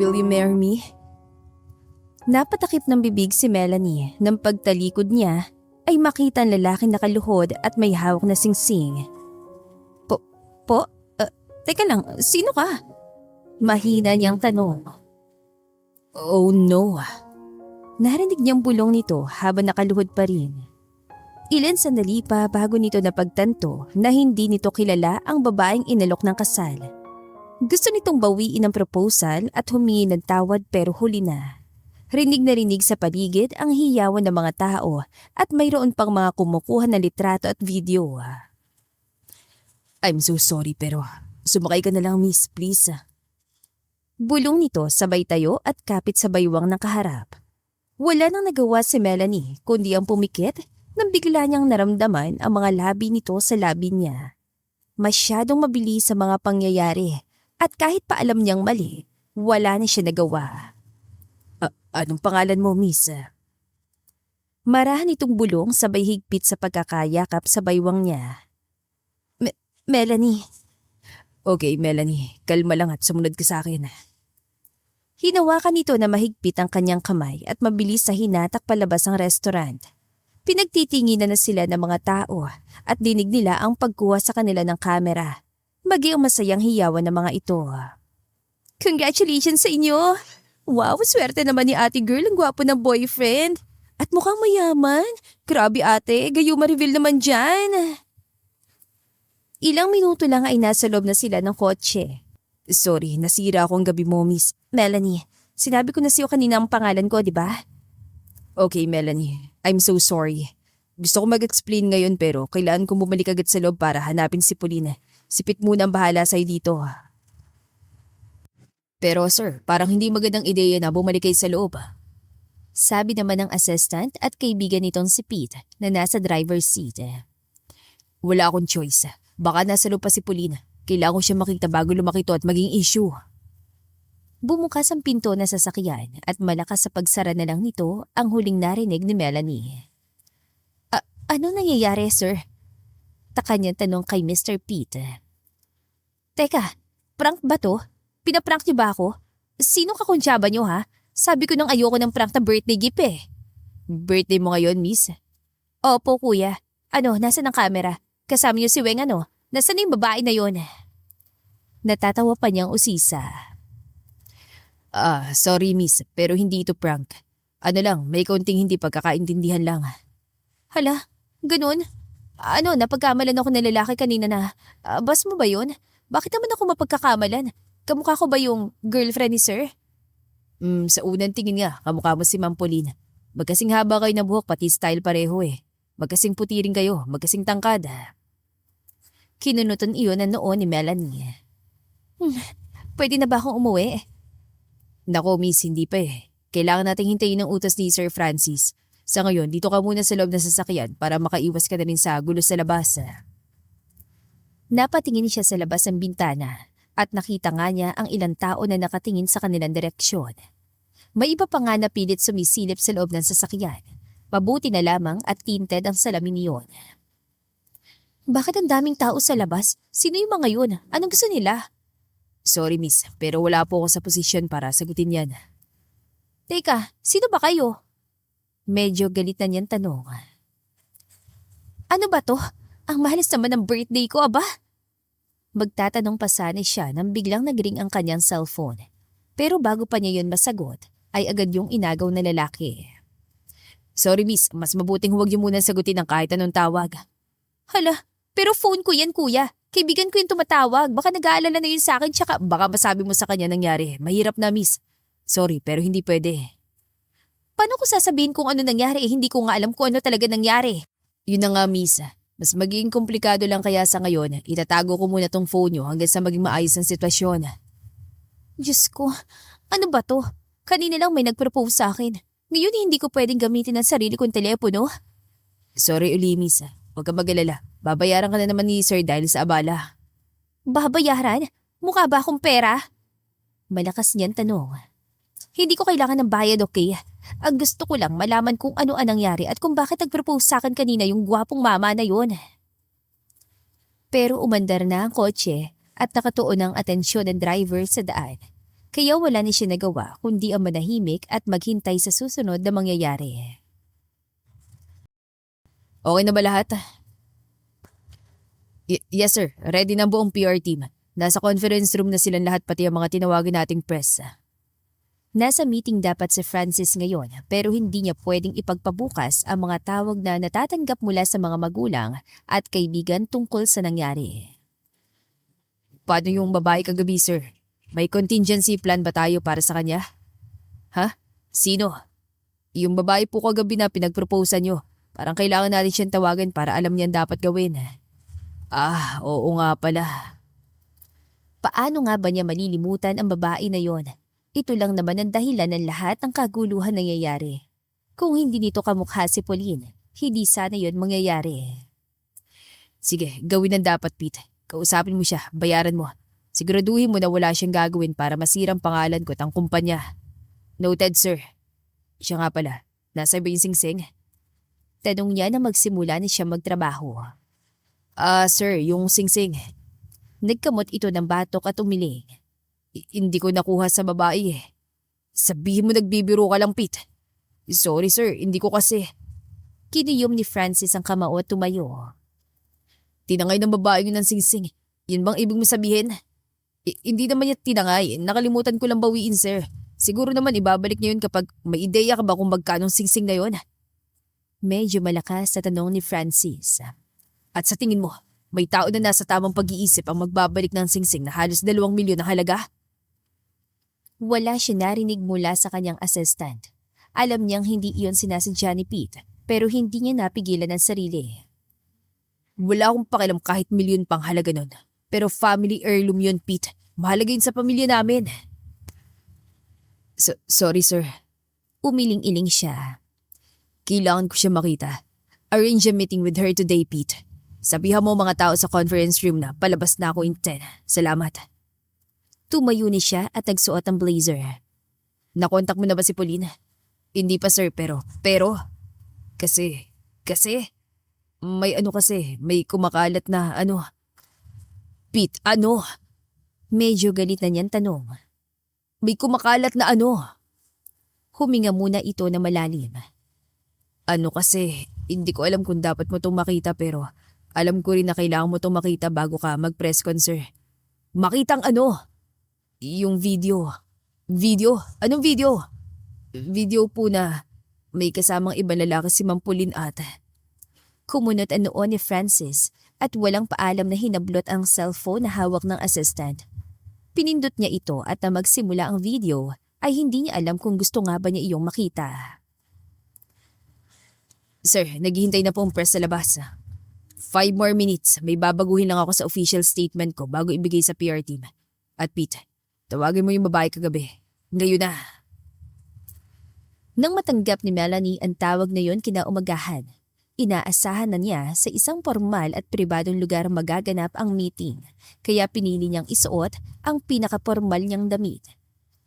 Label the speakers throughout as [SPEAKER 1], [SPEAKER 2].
[SPEAKER 1] Will you marry me? Napatakip ng bibig si Melanie nang pagtalikod niya ay makita ang lalaking nakaluhod at may hawak na singsing. Po? Teka lang, sino ka? Mahina niyang tanong. Oh no. Narinig niyang bulong nito habang nakaluhod pa rin. Ilan sandali pa bago nito napagtanto na hindi nito kilala ang babaeng inalok ng kasal. Gusto nitong bawiin ang proposal at humingi ng tawad pero huli na. Rinig na rinig sa paligid ang hiyawan ng mga tao at mayroon pang mga kumukuha ng litrato at video. I'm so sorry pero sumakay ka na lang miss, please. Bulong nito sabay tayo at kapit sa baywang ng kaharap. Wala nang nagawa si Melanie kundi ang pumikit nang bigla niyang naramdaman ang mga labi nito sa labi niya. Masyadong mabilis sa mga pangyayari at kahit pa alam niyang mali, wala na siya nagawa. Anong pangalan mo, miss? Marahan itong bulong sabay higpit sa pagkakayakap sa baywang niya. Melanie. Okay, Melanie. Kalma lang at sumunod ka sa akin. Hinawakan nito na mahigpit ang kanyang kamay at mabilis sa hinatak palabas ang restaurant. Pinagtitinginan na sila ng mga tao at dinig nila ang pagkuha sa kanila ng kamera. Maging masayang hiyawan ng mga ito. Congratulations sa inyo! Wow, swerte naman ni ate girl, ang gwapo ng boyfriend. At mukhang mayaman. Grabe ate, gayo ma-reveal naman dyan. Ilang minuto lang ay nasa loob na sila ng kotse. Sorry, nasira ako ang gabi mo, Miss Melanie. Sinabi ko na siyo kanina ang pangalan ko, di ba? Okay, Melanie. I'm so sorry. Gusto ko mag-explain ngayon pero kailangan kong bumalik agad sa loob para hanapin si Pauline. Sipit muna ang bahala sa'yo dito. Pero sir, parang hindi magandang ideya na bumalik kayo sa loob. Sabi naman ng assistant at kaibigan nitong si Pete na nasa driver's seat. Wala akong choice. Baka nasa loob pa si Pauline. Kailangan ko siya makita bago lumaki to at maging issue. Bumukas ang pinto na sasakyan at malakas sa pagsara na lang nito ang huling narinig ni Melanie. Anong nangyayari, sir? Taka niyang tanong kay Mr. Pete. Teka, prank ba to? Pinaprank niyo ba ako? Sino kakuntsaba niyo ha? Sabi ko nang ayoko ng prank na birthday gift eh. Birthday mo ngayon, miss? Opo, kuya. Nasaan ang camera? Kasama niyo si Weng Nasaan yung babae na yon? Natatawa pa niyang usisa. Sorry miss, pero hindi ito prank. May kaunting hindi pagkakaintindihan lang. Hala, ganun? Napagkamalan ako ng lalaki kanina na, boss mo ba yun? Bakit naman ako mapagkakamalan? Kamukha ko ba yung girlfriend ni sir? Sa unang tingin nga, kamukha mo si Ma'am Pauline. Magkasing haba kayo ng buhok, pati style pareho eh. Magkasing puti rin kayo, magkasing tangkad. Kinunutan iyon na noon ni Melanie. Pwede na ba akong umuwi? Nako miss, hindi pa eh. Kailangan nating hintayin ang utos ni Sir Francis. Sa ngayon, dito ka muna sa loob ng sasakyan para makaiwas ka na rin sa gulo sa labas. Napatingin siya sa labas ng bintana at nakita nga niya ang ilang tao na nakatingin sa kanilang direksyon. May iba pa nga na pilit sumisilip sa loob ng sasakyan. Mabuti na lamang at tinted ang salamin niyon. Bakit ang daming tao sa labas? Sino yung mga yun? Anong gusto nila? Sorry miss, pero wala po ako sa posisyon para sagutin yan. Teka, sino ba kayo? Medyo galit na niyang tanong. Ano ba to? Ang mahalis naman ng birthday ko, aba? Magtatanong pa sana siya nang biglang nagring ang kanyang cellphone. Pero bago pa niya yun masagot, ay agad yung inagaw na lalaki. Sorry miss, mas mabuting huwag niyo muna sagutin ang kahit anong tawag. Hala, pero phone ko yan kuya. Kaibigan ko yung tumatawag. Baka nag-aalala na yun sa akin tsaka baka masabi mo sa kanya nangyari. Mahirap na miss. Sorry pero hindi pwede. Paano ko sasabihin kung ano nangyari hindi ko nga alam kung ano talaga nangyari? Yun na nga miss. Mas magiging komplikado lang kaya sa ngayon. Itatago ko muna tong phone nyo hanggang sa maging maayos ang sitwasyon. Diyos ko, ano ba to? Kanina lang may nag-propose sa akin. Ngayon hindi ko pwedeng gamitin ang sarili kong telepono. Sorry uli miss. Huwag ka mag-alala. Babayaran ka na naman ni sir dahil sa abala. Babayaran? Mukha ba akong pera? Malakas niyan tanong. Hindi ko kailangan ng bayad, okay? Ang gusto ko lang malaman kung ano ang nangyari at kung bakit nag-propose sa akin kanina yung gwapong mama na yun. Pero umandar na ang kotse at nakatuon ang atensyon ng driver sa daan. Kaya wala na siya nagawa kundi ang manahimik at maghintay sa susunod na mangyayari.
[SPEAKER 2] Okay na ba lahat? Yes sir, ready na ang buong PR team. Nasa conference room na silang lahat pati ang mga tinawagin nating press.
[SPEAKER 1] Nasa meeting dapat si Francis ngayon pero hindi niya pwedeng ipagpabukas ang mga tawag na natatanggap mula sa mga magulang at kaibigan tungkol sa nangyari.
[SPEAKER 2] Paano yung babae kagabi sir? May contingency plan ba tayo para sa kanya? Ha? Sino? Yung babae po kagabi na pinagproposan nyo. Parang kailangan natin siyang tawagan para alam niyan dapat gawin. Oo nga pala.
[SPEAKER 1] Paano nga ba niya malilimutan ang babae na yon? Ito lang naman ang dahilan ng lahat ng kaguluhan nangyayari. Kung hindi nito kamukha si Pauline, hindi sana yon mangyayari.
[SPEAKER 2] Sige, gawin ang dapat Pete. Kausapin mo siya, bayaran mo. Siguraduhin mo na wala siyang gagawin para masirang pangalan ko at ang kumpanya. Noted sir. Siya nga pala, nasa ba yung singsing?
[SPEAKER 1] Tanong niya na magsimula na siya magtrabaho.
[SPEAKER 2] Sir, yung singsing.
[SPEAKER 1] Nagkamot ito ng batok at umiling.
[SPEAKER 2] Hindi ko nakuha sa babae eh. Sabihin mo nagbibiro ka lang Pete. Sorry sir, hindi ko kasi.
[SPEAKER 1] Kiniyom ni Francis ang kamao at tumayo.
[SPEAKER 2] Tinangay ng babae yun ng singsing. Yun bang ibig mo sabihin? Hindi naman niya tinangay. Nakalimutan ko lang bawiin sir. Siguro naman ibabalik niya yun kapag may ideya ka ba kung magkanong singsing na yun?
[SPEAKER 1] Medyo malakas sa tanong ni Francis.
[SPEAKER 2] At sa tingin mo, may tao na nasa tamang pag-iisip ang magbabalik ng singsing na halos 2 milyon na halaga?
[SPEAKER 1] Wala siya narinig mula sa kanyang assistant. Alam niyang hindi iyon sinasadya ni Pete pero hindi niya napigilan ang sarili.
[SPEAKER 2] Wala akong pakialam kahit milyon pang halaga nun. Pero family heirloom yun Pete. Mahalaga yun sa pamilya namin. Sorry sir.
[SPEAKER 1] Umiling-iling siya.
[SPEAKER 2] Kailangan ko siya makita. Arrange a meeting with her today Pete. Sabihan mo mga tao sa conference room na palabas na ako in 10. Salamat.
[SPEAKER 1] Tumayo ni siya at nagsuot ang blazer.
[SPEAKER 2] Nakontak mo na ba si Pauline? Hindi pa sir pero kasi may kumakalat na Pete, ano?
[SPEAKER 1] Medyo galit na niyan tanong.
[SPEAKER 2] May kumakalat na ano?
[SPEAKER 1] Huminga muna ito na malalim.
[SPEAKER 2] Kasi hindi ko alam kung dapat mo itong makita pero alam ko rin na kailangan mo itong makita bago ka mag-press con sir. Makitang ano? Yung video. Video? Anong video? Video po na may kasamang ibang lalaki si Ma'am Pauline at.
[SPEAKER 1] Kumunot ang noon ni Francis at walang paalam na hinablot ang cellphone na hawak ng assistant. Pinindot niya ito at na magsimula ang video ay hindi niya alam kung gusto nga ba niya iyong makita.
[SPEAKER 2] Sir, naghihintay na po ang press sa labas. 5 more minutes, may babaguhin lang ako sa official statement ko bago ibigay sa PR team. At Pete, tawagin mo yung babae kagabi. Ngayon na.
[SPEAKER 1] Nang matanggap ni Melanie ang tawag na yon kinaumagahan, inaasahan na niya sa isang formal at pribadong lugar magaganap ang meeting, kaya pinili niyang isuot ang pinakapormal niyang damit.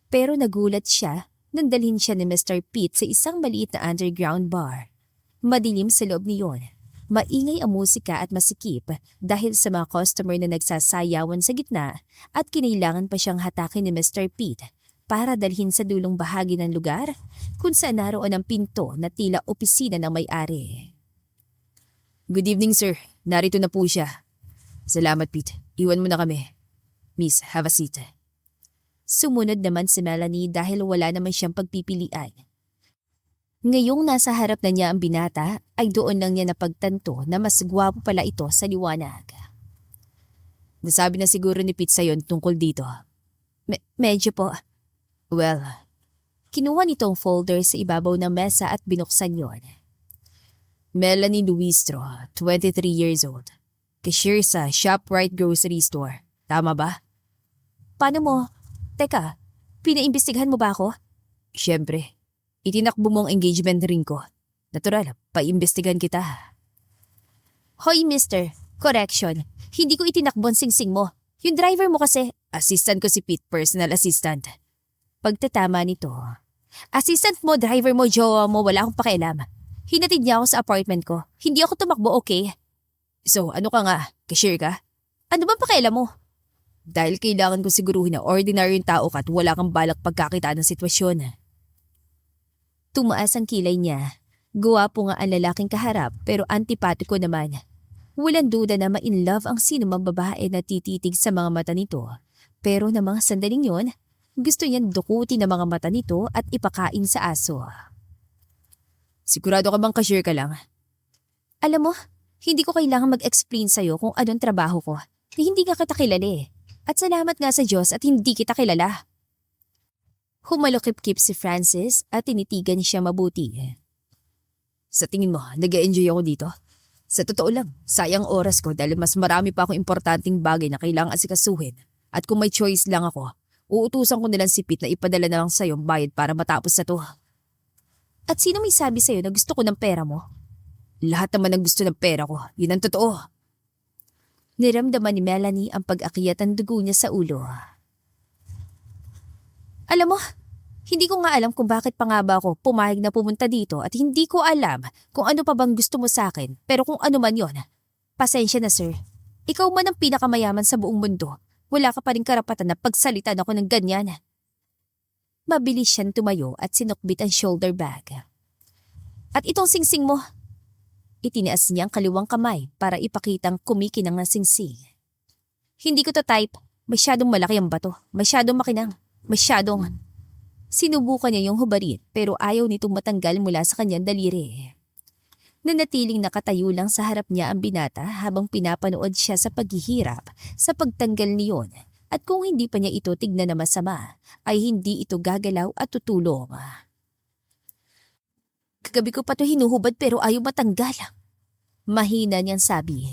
[SPEAKER 1] Pero nagulat siya nang dalhin siya ni Mr. Pete sa isang maliit na underground bar. Madilim sa loob niyon. Maingay ang musika at masikip dahil sa mga customer na nagsasayawan sa gitna at kinailangan pa siyang hatakin ni Mr. Pete para dalhin sa dulong bahagi ng lugar kung saan naroon ang pinto na tila opisina ng may-ari.
[SPEAKER 2] Good evening sir, narito na po siya. Salamat Pete, iwan mo na kami. Miss, have a seat.
[SPEAKER 1] Sumunod naman si Melanie dahil wala naman siyang pagpipilian. Ngayong nasa harap na niya ang binata ay doon lang niya napagtanto na mas gwapo pala ito sa liwanag.
[SPEAKER 2] Nasabi na siguro ni Pete sa'yo tungkol dito.
[SPEAKER 1] Medyo po.
[SPEAKER 2] Well,
[SPEAKER 1] kinuha nitong folder sa ibabaw ng mesa at binuksan yon.
[SPEAKER 2] Melanie Luistro, 23 years old. Cashier sa ShopRite Grocery Store. Tama ba?
[SPEAKER 1] Paano mo? Teka, pinaimbestigahan mo ba ako?
[SPEAKER 2] Siyempre. Itinakbo mo ang engagement ring ko. Natural, paimbestigan kita.
[SPEAKER 1] Hoy mister, correction. Hindi ko itinakbo ang singsing mo. Yung driver mo kasi.
[SPEAKER 2] Assistant ko si Pete, personal assistant.
[SPEAKER 1] Pagtatama nito. Assistant mo, driver mo, jowa mo, wala akong pakialam. Hinatid niya ako sa apartment ko. Hindi ako tumakbo, okay?
[SPEAKER 2] So, ano ka nga? Cashier ka?
[SPEAKER 1] Ano bang pakialam mo?
[SPEAKER 2] Dahil kailangan ko siguruhin na ordinary yung tao ka at wala kang balak pagkakita ng sitwasyon.
[SPEAKER 1] Tumaas ang kilay niya. Guwapo nga ang lalaking kaharap pero antipatiko naman. Walang duda na ma-inlove ang sinumang babae na tititig sa mga mata nito. Pero na mga sandaling yon, gusto niyang dukutin ang mga mata nito at ipakain sa aso.
[SPEAKER 2] Sigurado ka bang cashier ka lang?
[SPEAKER 1] Alam mo, hindi ko kailangan mag-explain sa'yo kung anong trabaho ko. Hindi nga kita kilala eh. At salamat nga sa Diyos at hindi kita kilala. Humalukip-kip si Francis at tinitigan siya mabuti.
[SPEAKER 2] Sa tingin mo, nag-e-enjoy ako dito? Sa totoo lang, sayang oras ko dahil mas marami pa akong importanteng bagay na kailangang asikasuhin. At kung may choice lang ako, uutusan ko nilang si Pete na ipadala na lang sa'yo ang bayad para matapos na to.
[SPEAKER 1] At sino may sabi sa'yo na gusto ko ng pera mo?
[SPEAKER 2] Lahat naman ang gusto ng pera ko, yun ang totoo.
[SPEAKER 1] Niramdaman ni Melanie ang pag-akiyat ng dugo niya sa ulo. Alam mo, hindi ko nga alam kung bakit pa nga ba ako pumayag na pumunta dito at hindi ko alam kung ano pa bang gusto mo sa akin. Pero kung ano man yon, pasensya na sir. Ikaw man ang pinakamayaman sa buong mundo. Wala ka pa rin karapatan na pagsalitan ako ng ganyan. Mabilis siyang tumayo at sinukbit ang shoulder bag. At itong singsing mo. Itinaas niya ang kaliwang kamay para ipakitang kumikinang na singsing. Hindi ko to type. Masyadong malaki ang bato. Masyadong makinang. Masyadong. Sinubukan niya yung hubarit pero ayaw nitong matanggal mula sa kanyang daliri. Nanatiling nakatayo lang sa harap niya ang binata habang pinapanood siya sa paghihirap sa pagtanggal niyon. At kung hindi pa niya ito tignan na masama, ay hindi ito gagalaw at tutulong. Kagabi ko pa to hinuhubad pero ayaw matanggal. Mahina niyang sabi.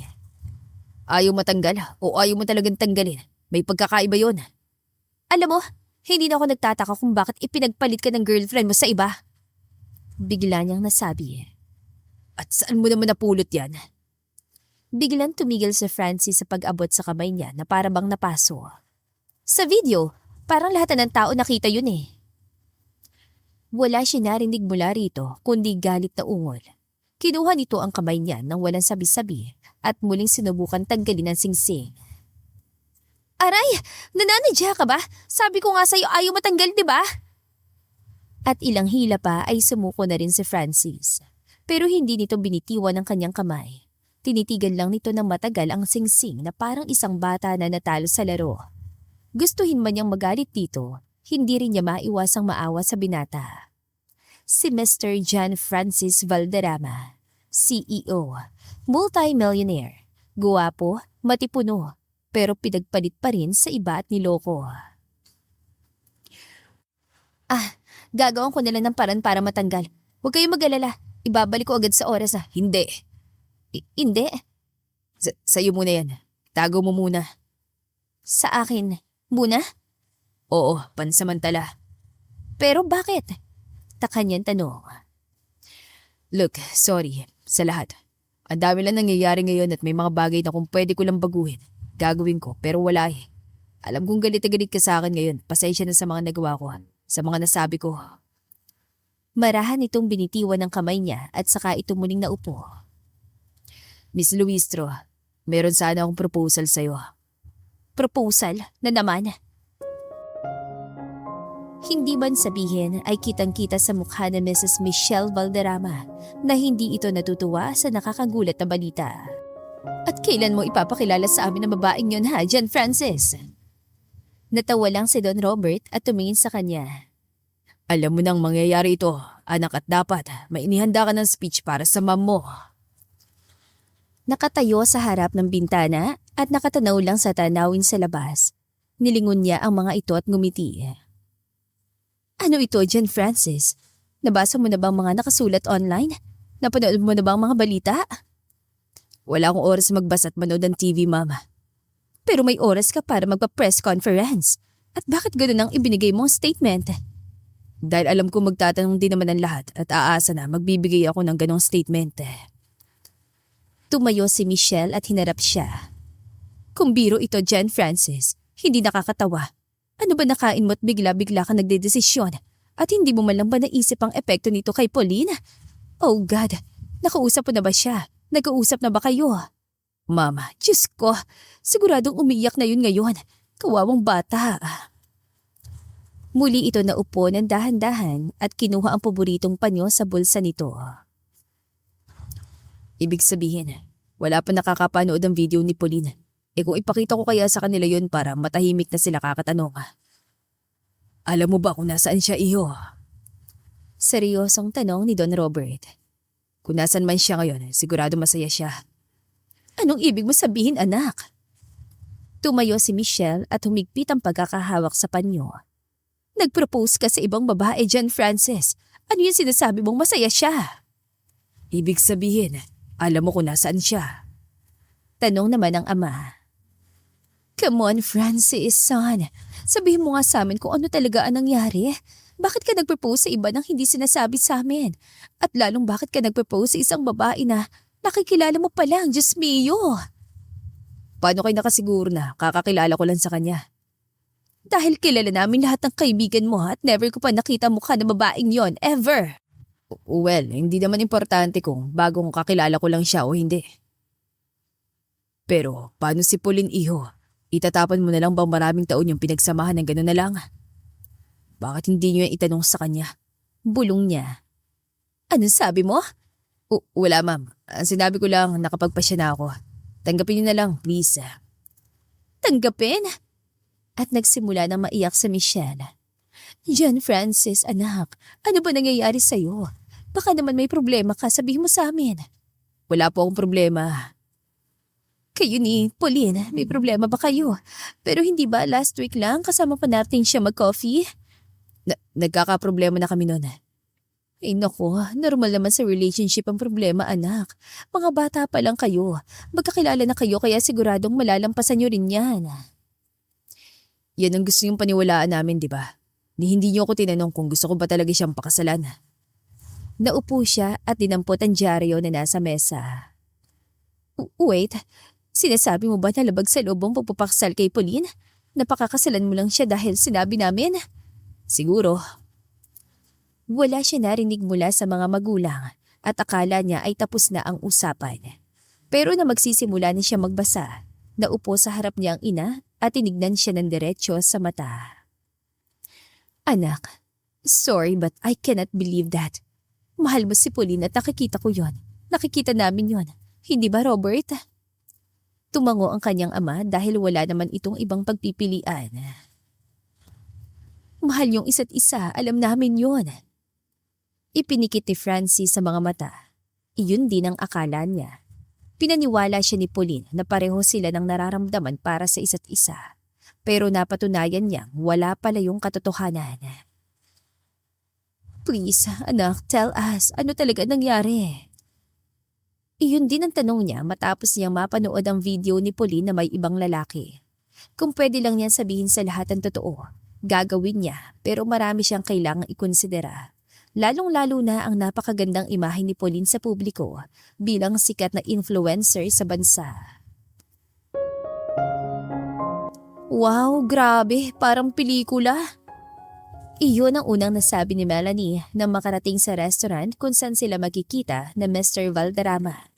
[SPEAKER 2] Ayaw matanggal o ayaw mo talagang tanggalin? May pagkakaiba yon.
[SPEAKER 1] Alam mo, hindi na ako nagtataka kung bakit ipinagpalit ka ng girlfriend mo sa iba. Bigla niyang nasabi.
[SPEAKER 2] At saan mo naman napulot yan?
[SPEAKER 1] Biglang tumigil si Francis sa pag-abot sa kamay niya na para bang napaso. Sa video, parang lahat ng tao nakita yun eh. Wala siya narinig mula rito kundi galit na ungol. Kinuha nito ang kamay niya nang walang sabi-sabi at muling sinubukan tanggalin ang singsing. Aray! Nananadya ka ba? Sabi ko nga sa'yo ayaw matanggal, di ba? At ilang hila pa ay sumuko na rin si Francis. Pero hindi nito binitiwan ang kanyang kamay. Tinitigan lang nito ng matagal ang singsing na parang isang bata na natalo sa laro. Gustuhin man niyang magalit dito, hindi rin niya maiwasang maawa sa binata. Si Mr. John Francis Valderrama, CEO, multi-millionaire, guwapo, matipuno, pero pinagpalit pa rin sa iba at niloko. Gagawin ko nila ng paraan para matanggal. Huwag kayong mag-alala, ibabalik ko agad sa oras ah.
[SPEAKER 2] Hindi.
[SPEAKER 1] Hindi.
[SPEAKER 2] Sa'yo muna yan. Tago mo muna.
[SPEAKER 1] Sa akin, muna?
[SPEAKER 2] Oo, pansamantala.
[SPEAKER 1] Pero bakit? Taka niyang tanong.
[SPEAKER 2] Look, sorry sa lahat. Ang dami lang nangyayari ngayon at may mga bagay na kung pwede ko lang baguhin. Gagawin ko, pero wala eh. Alam kong galit na galit ka sa akin ngayon. Pasensya na sa mga nagawa ko. Sa mga nasabi ko.
[SPEAKER 1] Marahan itong binitiwan ng kamay niya at saka ito muling naupo.
[SPEAKER 2] Miss Luistro, meron sana akong proposal sa'yo.
[SPEAKER 1] Proposal na naman. Hindi man sabihin ay kitang-kita sa mukha ni Mrs. Michelle Valderrama na hindi ito natutuwa sa nakakagulat na balita. At kailan mo ipapakilala sa amin ang babaeng yun ha, John Francis? Natawa lang si Don Robert at tumingin sa kanya.
[SPEAKER 2] Alam mo nang mangyayari ito, anak, at dapat may inihanda ka ng speech para sa mom mo.
[SPEAKER 1] Nakatayo sa harap ng bintana at nakatanaw lang sa tanawin sa labas. Nilingon niya ang mga ito at ngumiti. Ano ito, John Francis? Nabasa mo na bang mga nakasulat online? Napanood mo na bang mga balita?
[SPEAKER 2] Wala akong oras magbasa at manood ng TV, mama.
[SPEAKER 1] Pero may oras ka para magpa-press conference. At bakit gano'n ang ibinigay mong statement?
[SPEAKER 2] Dahil alam ko magtatanong din naman ang lahat at aasa na magbibigay ako ng ganong statement.
[SPEAKER 1] Tumayo si Michelle at hinarap siya. Kung biro ito, John Francis, hindi nakakatawa. Ano ba nakain mo at bigla-bigla ka nagdedesisyon? At hindi mo man lang ba naisip ang epekto nito kay Pauline? Oh God, nakausap mo na ba siya? Nag-uusap na ba kayo?
[SPEAKER 2] Mama,
[SPEAKER 1] Diyos ko, siguradong umiyak na yun ngayon. Kawawang bata. Muli ito naupo ng dahan-dahan at kinuha ang paboritong panyo sa bulsa nito.
[SPEAKER 2] Ibig sabihin, wala pa nakakapanood ng video ni Pauline. Kung ipakita ko kaya sa kanila yun para matahimik na sila kakatanong. Alam mo ba kung nasaan siya, iho?
[SPEAKER 1] Seryosong tanong ni Don Robert.
[SPEAKER 2] Kung nasan man siya ngayon, sigurado masaya siya.
[SPEAKER 1] Anong ibig mo sabihin, anak? Tumayo si Michelle at humigpit ang pagkakahawak sa panyo. Nag-propose ka sa ibang babae dyan, Francis. Ano yung sinasabi mong masaya siya?
[SPEAKER 2] Ibig sabihin, alam mo kung nasaan siya.
[SPEAKER 1] Tanong naman ng ama. Come on, Francis, son. Sabihin mo nga sa amin kung ano talaga ang nangyari. Bakit ka nag-propose sa iba nang hindi sinasabi sa amin? At lalong bakit ka nag-propose sa isang babae na nakikilala mo pa lang, Diyos mio?
[SPEAKER 2] Paano kayo nakasiguro na kakakilala ko lang sa kanya?
[SPEAKER 1] Dahil kilala namin lahat ng kaibigan mo at never ko pa nakita mukha ng babaeng yon, ever.
[SPEAKER 2] Well, hindi naman importante kung bagong kakilala ko lang siya o hindi. Pero paano si Pauline, iho? Itatapan mo na lang bang maraming taon yung pinagsamahan ng gano'n na lang? Bakit hindi niyo yung itanong sa kanya?
[SPEAKER 1] Bulong niya. Anong sabi mo?
[SPEAKER 2] Wala, ma'am. Ang sinabi ko lang, nakapagpasya na ako. Tanggapin niyo na lang, please.
[SPEAKER 1] Tanggapin? At nagsimula na maiyak sa Michelle. John Francis, anak, ano ba nangyayari sa'yo? Baka naman may problema ka, sabihin mo sa amin.
[SPEAKER 2] Wala po akong problema.
[SPEAKER 1] Kayo ni Pauline, may problema ba kayo? Pero hindi ba last week lang kasama pa natin siya mag-coffee?
[SPEAKER 2] Nagkakaproblema na kami noon.
[SPEAKER 1] Ay naku, normal naman sa relationship ang problema, anak. Mga bata pa lang kayo. Magkakilala na kayo kaya siguradong malalampasan nyo rin yan.
[SPEAKER 2] Yan ang gusto yung paniwalaan namin, di ba? Hindi niyo ako tinanong kung gusto ko ba talaga siyang pakasalan.
[SPEAKER 1] Naupo siya at dinampot ang dyaryo na nasa mesa. Wait, sinasabi mo ba na labag sa loob ang pagpapaksal kay Pauline? Napakakasalan mo lang siya dahil sinabi namin?
[SPEAKER 2] Siguro.
[SPEAKER 1] Wala siya narinig mula sa mga magulang at akala niya ay tapos na ang usapan. Pero na magsisimula na siya magbasa, naupo sa harap niya ang ina at tinignan siya ng diretsyo sa mata. Anak, sorry but I cannot believe that. Mahal mo si Pauline at nakikita ko yon. Nakikita namin yon. Hindi ba, Robert? Tumango ang kanyang ama dahil wala naman itong ibang pagpipilian. Mahal yung isa't isa, alam namin yon. Ipinikit ni Francis sa mga mata. Iyon din ang akala niya. Pinaniwala siya ni Pauline na pareho sila ng nararamdaman para sa isa't isa. Pero napatunayan niyang wala pala yung katotohanan. Please, anak, tell us, ano talaga nangyari? Iyon din ang tanong niya matapos niyang mapanood ang video ni Pauline na may ibang lalaki. Kung pwede lang niyang sabihin sa lahat ang totoo, gagawin niya pero marami siyang kailangang ikonsidera. Lalong-lalo na ang napakagandang imahe ni Pauline sa publiko bilang sikat na influencer sa bansa. Wow, grabe, parang pelikula. Iyon ang unang nasabi ni Melanie nang makarating sa restaurant kung saan sila magkikita na Mr. Valderrama.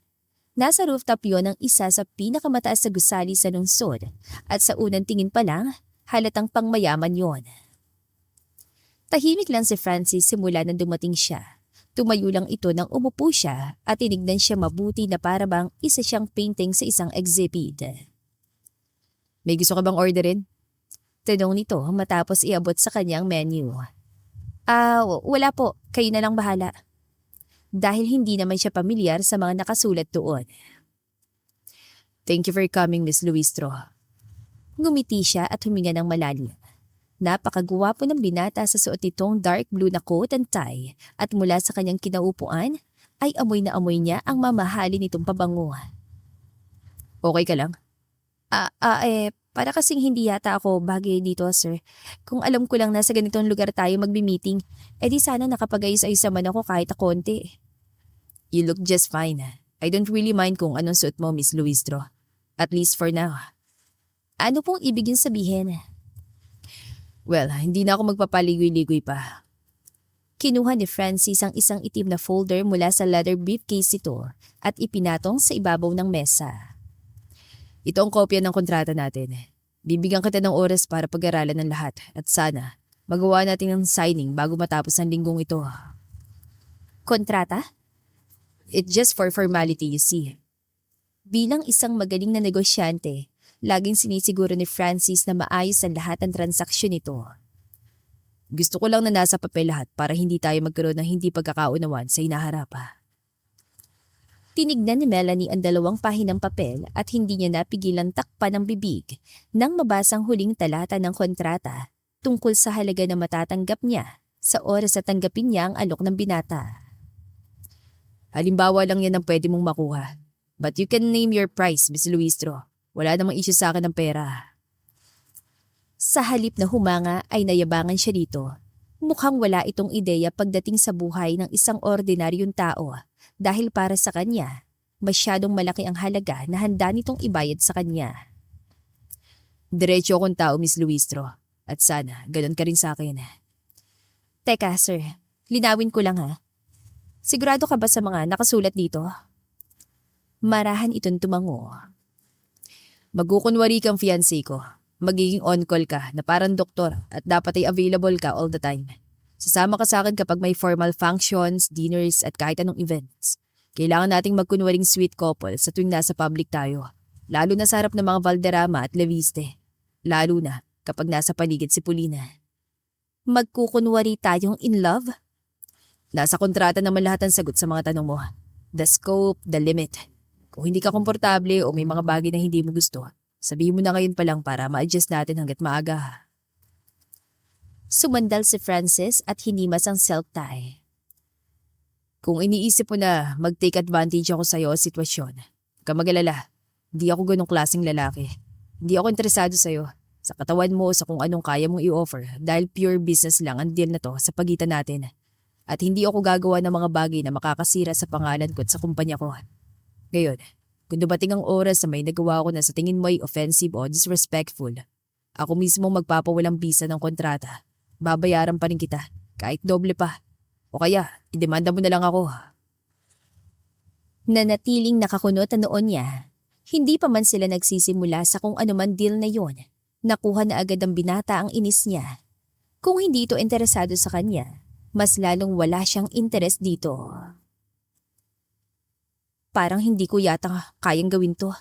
[SPEAKER 1] Nasa rooftop yon ng isa sa pinakamataas na gusali sa lungsod at sa unang tingin pa lang, halatang pangmayaman yon. Tahimik lang si Francis simula nang dumating siya. Tumayo lang ito nang umupo siya at tinignan siya mabuti na para bang isa siyang painting sa isang exhibit.
[SPEAKER 2] May gusto ka bang orderin?
[SPEAKER 1] Tanong nito matapos iabot sa kanyang menu. Wala po. Kayo na lang bahala. Dahil hindi naman siya pamilyar sa mga nakasulat doon.
[SPEAKER 2] Thank you for coming, Miss Luistro.
[SPEAKER 1] Ngumiti siya at huminga ng malalim. Napakagwapo ng binata sa suot nitong dark blue na coat and tie at mula sa kanyang kinaupuan ay amoy na amoy niya ang mamahali nitong pabango.
[SPEAKER 2] Okay ka lang?
[SPEAKER 1] Para kasing hindi yata ako bagay dito, sir. Kung alam ko lang nasa ganitong lugar tayo magbi-meeting, edi sana nakapag-ayos-ayos man ako kahit konti.
[SPEAKER 2] You look just fine. I don't really mind kung anong suot mo, Miss Luistro. At least for now.
[SPEAKER 1] Ano pong ibig yung sabihin?
[SPEAKER 2] Well, hindi na ako magpapaligoy-ligoy pa.
[SPEAKER 1] Kinuha ni Francis ang isang itim na folder mula sa leather briefcase ito at ipinatong sa ibabaw ng mesa.
[SPEAKER 2] Ito ang kopya ng kontrata natin. Bibigyan kita ng oras para pag-aralan ng lahat at sana magawa natin ang signing bago matapos ang linggong ito.
[SPEAKER 1] Kontrata?
[SPEAKER 2] It's just for formality, you see.
[SPEAKER 1] Bilang isang magaling na negosyante, laging sinisiguro ni Francis na maayos ang lahat ng transaksyon nito.
[SPEAKER 2] Gusto ko lang na nasa papel lahat para hindi tayo magkaroon ng hindi pagkakaunawan sa hinaharap.
[SPEAKER 1] Tinignan ni Melanie ang 2 pahinang papel at hindi niya napigilang takpan ng bibig nang mabasang huling talata ng kontrata tungkol sa halaga na matatanggap niya sa oras na tanggapin niya ang alok ng binata.
[SPEAKER 2] Halimbawa lang yan ang pwede mong makuha. But you can name your price, Miss Luistro. Wala namang issue sa akin ng pera.
[SPEAKER 1] Sa halip na humanga ay nayabangan siya dito. Mukhang wala itong ideya pagdating sa buhay ng isang ordinaryong tao dahil para sa kanya, masyadong malaki ang halaga na handa nitong ibayad sa kanya.
[SPEAKER 2] Diretso akong tao, Miss Luistro. At sana, ganun ka rin sa akin.
[SPEAKER 1] Teka sir, linawin ko lang ha. Sigurado ka ba sa mga nakasulat dito? Marahan itong tumango.
[SPEAKER 2] Magkukunwari kang fiancé ko. Magiging on-call ka na parang doktor at dapat ay available ka all the time. Sasama ka sa akin kapag may formal functions, dinners at kahit anong events. Kailangan nating magkunwaring sweet couple sa tuwing nasa public tayo. Lalo na sa harap ng mga Valderrama at Leviste. Lalo na kapag nasa paligid si Paulina.
[SPEAKER 1] Magkukunwari tayong in love?
[SPEAKER 2] Nasa kontrata naman lahat ang sagot sa mga tanong mo. The scope, the limit. Kung hindi ka komportable o may mga bagay na hindi mo gusto, sabihin mo na ngayon pa lang para ma-adjust natin hanggat maaga.
[SPEAKER 1] Sumandal si Francis at hinimas ang silk tie.
[SPEAKER 2] Kung iniisip mo na mag-take advantage ako sa'yo o sitwasyon, huwag ka mag-alala. Hindi ako ganong klaseng lalaki. Hindi ako interesado sa'yo, sa katawan mo o sa kung anong kaya mong i-offer dahil pure business lang ang deal na to sa pagitan natin. At hindi ako gagawa ng mga bagay na makakasira sa pangalan ko at sa kumpanya ko. Ngayon, kung dumating ang oras na may nagawa ko na sa tingin mo ay offensive o disrespectful, ako mismo magpapawalang bisa ng kontrata. Babayaran pa rin kita, kahit doble pa. O kaya, idemanda mo na lang ako.
[SPEAKER 1] Nanatiling nakakunot ang noon niya. Hindi pa man sila nagsisimula sa kung ano man deal na yon. Nakuha na agad ng binata ang inis niya. Kung hindi ito interesado sa kanya, mas lalong wala siyang interes dito. Parang hindi ko yata kayang gawin to.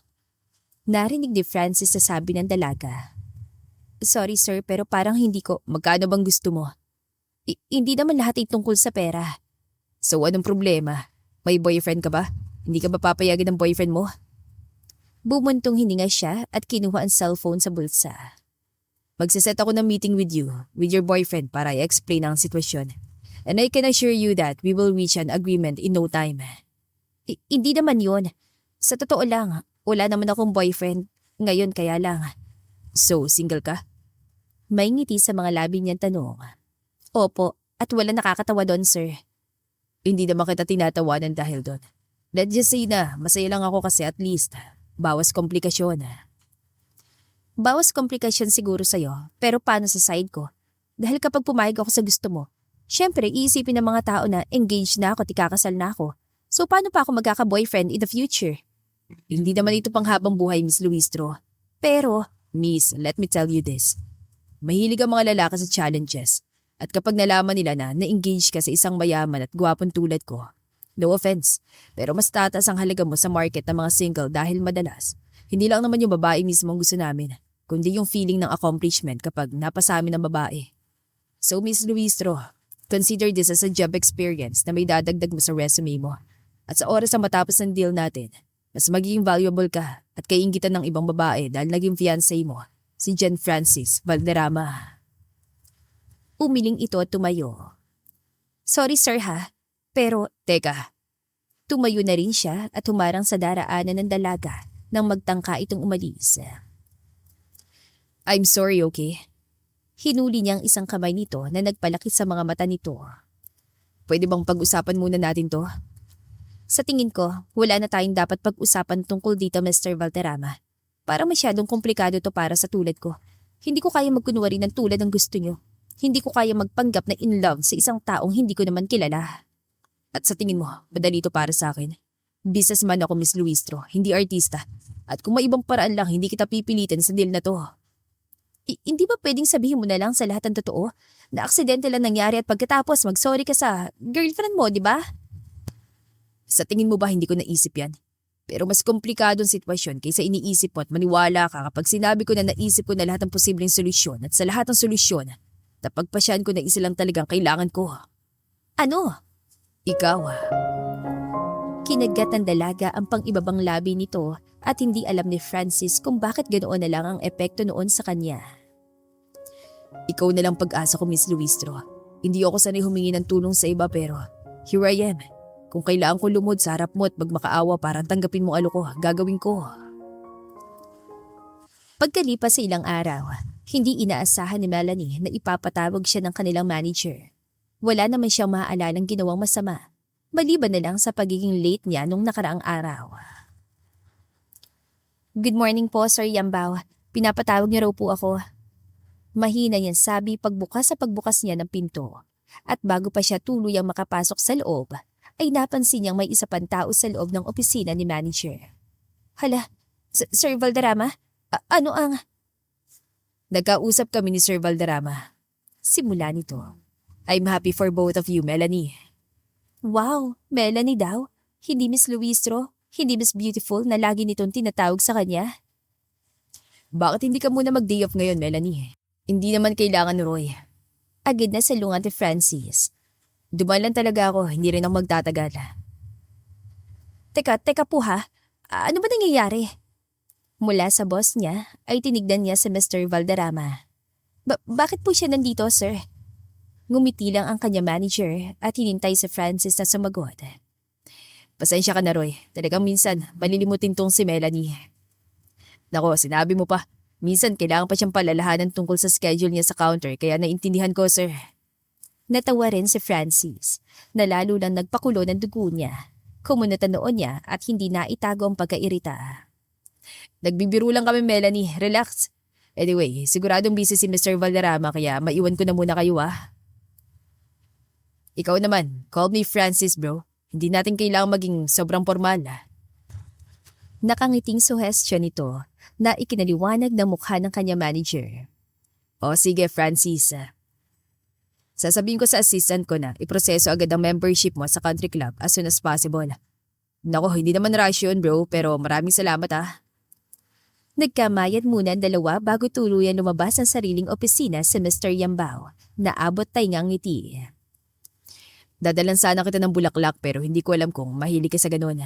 [SPEAKER 1] Narinig ni Francis sa sabi ng dalaga. Sorry sir, pero parang hindi ko.
[SPEAKER 2] Magkano bang gusto mo?
[SPEAKER 1] Hindi naman lahat ay tungkol sa pera.
[SPEAKER 2] So anong problema? May boyfriend ka ba? Hindi ka ba papayagan ng boyfriend mo?
[SPEAKER 1] Bumuntong hininga siya at kinuha ang cellphone sa bulsa.
[SPEAKER 2] Magsiset ako ng meeting with your boyfriend para i-explain ang sitwasyon. And I can assure you that we will reach an agreement in no time.
[SPEAKER 1] Hindi naman yun. Sa totoo lang, wala naman akong boyfriend. Ngayon kaya lang.
[SPEAKER 2] So, single ka?
[SPEAKER 1] May ngiti sa mga labi niyang tanong. Opo, at wala nakakatawa doon sir.
[SPEAKER 2] Hindi naman kita tinatawanan dahil doon. Let's just say na masaya lang ako kasi at least bawas komplikasyon.
[SPEAKER 1] Bawas komplikasyon siguro sa'yo, pero paano sa side ko? Dahil kapag pumayag ako sa gusto mo, syempre iisipin ng mga tao na engaged na ako at ikakasal na ako. So paano pa ako magkaka-boyfriend in the future?
[SPEAKER 2] Hindi naman ito pang habang buhay, Miss Luistro.
[SPEAKER 1] Pero,
[SPEAKER 2] Miss, let me tell you this. Mahilig ang mga lalaki sa challenges. At kapag nalaman nila na na-engage ka sa isang mayaman at gwapong tulad ko, no offense, pero mas tataas ang halaga mo sa market ng mga single dahil madalas, hindi lang naman yung babae mismo ang gusto namin, kundi yung feeling ng accomplishment kapag napasa amin ng babae. So Miss Luistro, consider this as a job experience na may dadagdag mo sa resume mo. At sa oras na matapos ng deal natin, mas magiging valuable ka at kaiinggitan ng ibang babae dahil naging fiancé mo, si Jen Francis Valderrama.
[SPEAKER 1] Umiling ito at tumayo. Sorry sir ha, pero
[SPEAKER 2] Teka,
[SPEAKER 1] tumayo na rin siya at humarang sa daraanan ng dalaga nang magtangka itong umalis.
[SPEAKER 2] I'm sorry, okay?
[SPEAKER 1] Hinuli niyang isang kamay nito na nagpalaki sa mga mata nito.
[SPEAKER 2] Pwede bang pag-usapan muna natin to?
[SPEAKER 1] Sa tingin ko, wala na tayong dapat pag-usapan tungkol dito, Mr. Valderrama. Parang masyadong komplikado to para sa tulad ko. Hindi ko kaya magkunwari ng tulad ng gusto niyo. Hindi ko kaya magpanggap na in love sa isang taong hindi ko naman kilala.
[SPEAKER 2] At sa tingin mo, madali to para sa akin? Businessman ako, Miss Luistro, hindi artista. At kung may ibang paraan lang, hindi kita pipilitin sa deal na to.
[SPEAKER 1] Hindi ba pwedeng sabihin mo na lang sa lahat ng totoo? Na aksidente lang nangyari at pagkatapos mag-sorry ka sa girlfriend mo, di ba?
[SPEAKER 2] Sa tingin mo ba hindi ko naisip yan? Pero mas komplikadong sitwasyon kaysa iniisip mo at maniwala ka kapag sinabi ko na naisip ko na lahat ng posibleng solusyon at sa lahat ng solusyon, napagpasyahan ko na isa lang talagang kailangan ko.
[SPEAKER 1] Ano?
[SPEAKER 2] Ikaw.
[SPEAKER 1] Kinagat ng dalaga ang pang-ibabang labi nito at hindi alam ni Francis kung bakit ganoon na lang ang epekto noon sa kanya.
[SPEAKER 2] Ikaw na lang pag-asa ko, Miss Luistro. Hindi ako sanay humingi ng tulong sa iba pero here I am. Kung kailangan ko lumod sa harap mo at magmakaawa para tanggapin mo alo ko, gagawin ko.
[SPEAKER 1] Pagkalipas sa ilang araw, hindi inaasahan ni Melanie na ipapatawag siya ng kanilang manager. Wala naman siyang maaalalang ginawang masama, maliban na lang sa pagiging late niya nung nakaraang araw. Good morning po, Sir Yambao. Pinapatawag niyo raw po ako. Mahina niyang sabi pagbukas niya ng pinto. At bago pa siya tuluyang makapasok sa loob, ay napansin niyang may isa pang tao sa loob ng opisina ni manager. Hala, Sir Valderrama? Ano ang…
[SPEAKER 2] Nagkausap kami ni Sir Valderrama.
[SPEAKER 1] Simula nito.
[SPEAKER 2] I'm happy for both of you, Melanie.
[SPEAKER 1] Wow, Melanie daw? Hindi Miss Luistro? Hindi Miss Beautiful na lagi nitong tinatawag sa kanya?
[SPEAKER 2] Bakit hindi ka muna mag-day off ngayon, Melanie? Hindi naman kailangan, Roy.
[SPEAKER 1] Agad na salungan ni Francis.
[SPEAKER 2] Dumaan lang talaga ako, hindi rin ako magtatagal.
[SPEAKER 1] Teka po ha. Ano ba nangyayari? Mula sa boss niya ay tinignan niya si Mr. Valderrama. Bakit po siya nandito, sir? Ngumiti lang ang kanya manager at hinintay si Francis na sumagot.
[SPEAKER 2] Pasensya ka na, Roy. Talagang minsan, malilimutin tong si Melanie. Nako, sinabi mo pa. Minsan, kailangan pa siyang palalahanan tungkol sa schedule niya sa counter kaya naintindihan ko, sir.
[SPEAKER 1] Natawa rin si Francis na lalo lang nagpakulo ng dugo niya. Kumunat noon niya at hindi na itago ang pagkairita.
[SPEAKER 2] Nagbibiro lang kami, Melanie. Relax. Anyway, siguradong busy si Mr. Valderrama kaya maiwan ko na muna kayo Ikaw naman, call me Francis, bro. Hindi natin kailangang maging sobrang formal.
[SPEAKER 1] Nakangiting suhestyon nito na ikinaliwanag ng mukha ng kanya manager.
[SPEAKER 2] O sige, Francis. Sasabihin ko sa assistant ko na iproseso agad ang membership mo sa country club as soon as possible. Nako, hindi naman rush yun, bro, pero maraming salamat
[SPEAKER 1] Nagkamayad muna ang dalawa bago tuluyan lumabas ang sariling opisina si Mr. Yambao na abot taingang ngiti.
[SPEAKER 2] Dadalan sana kita ng bulaklak pero hindi ko alam kung mahilig ka sa ganun.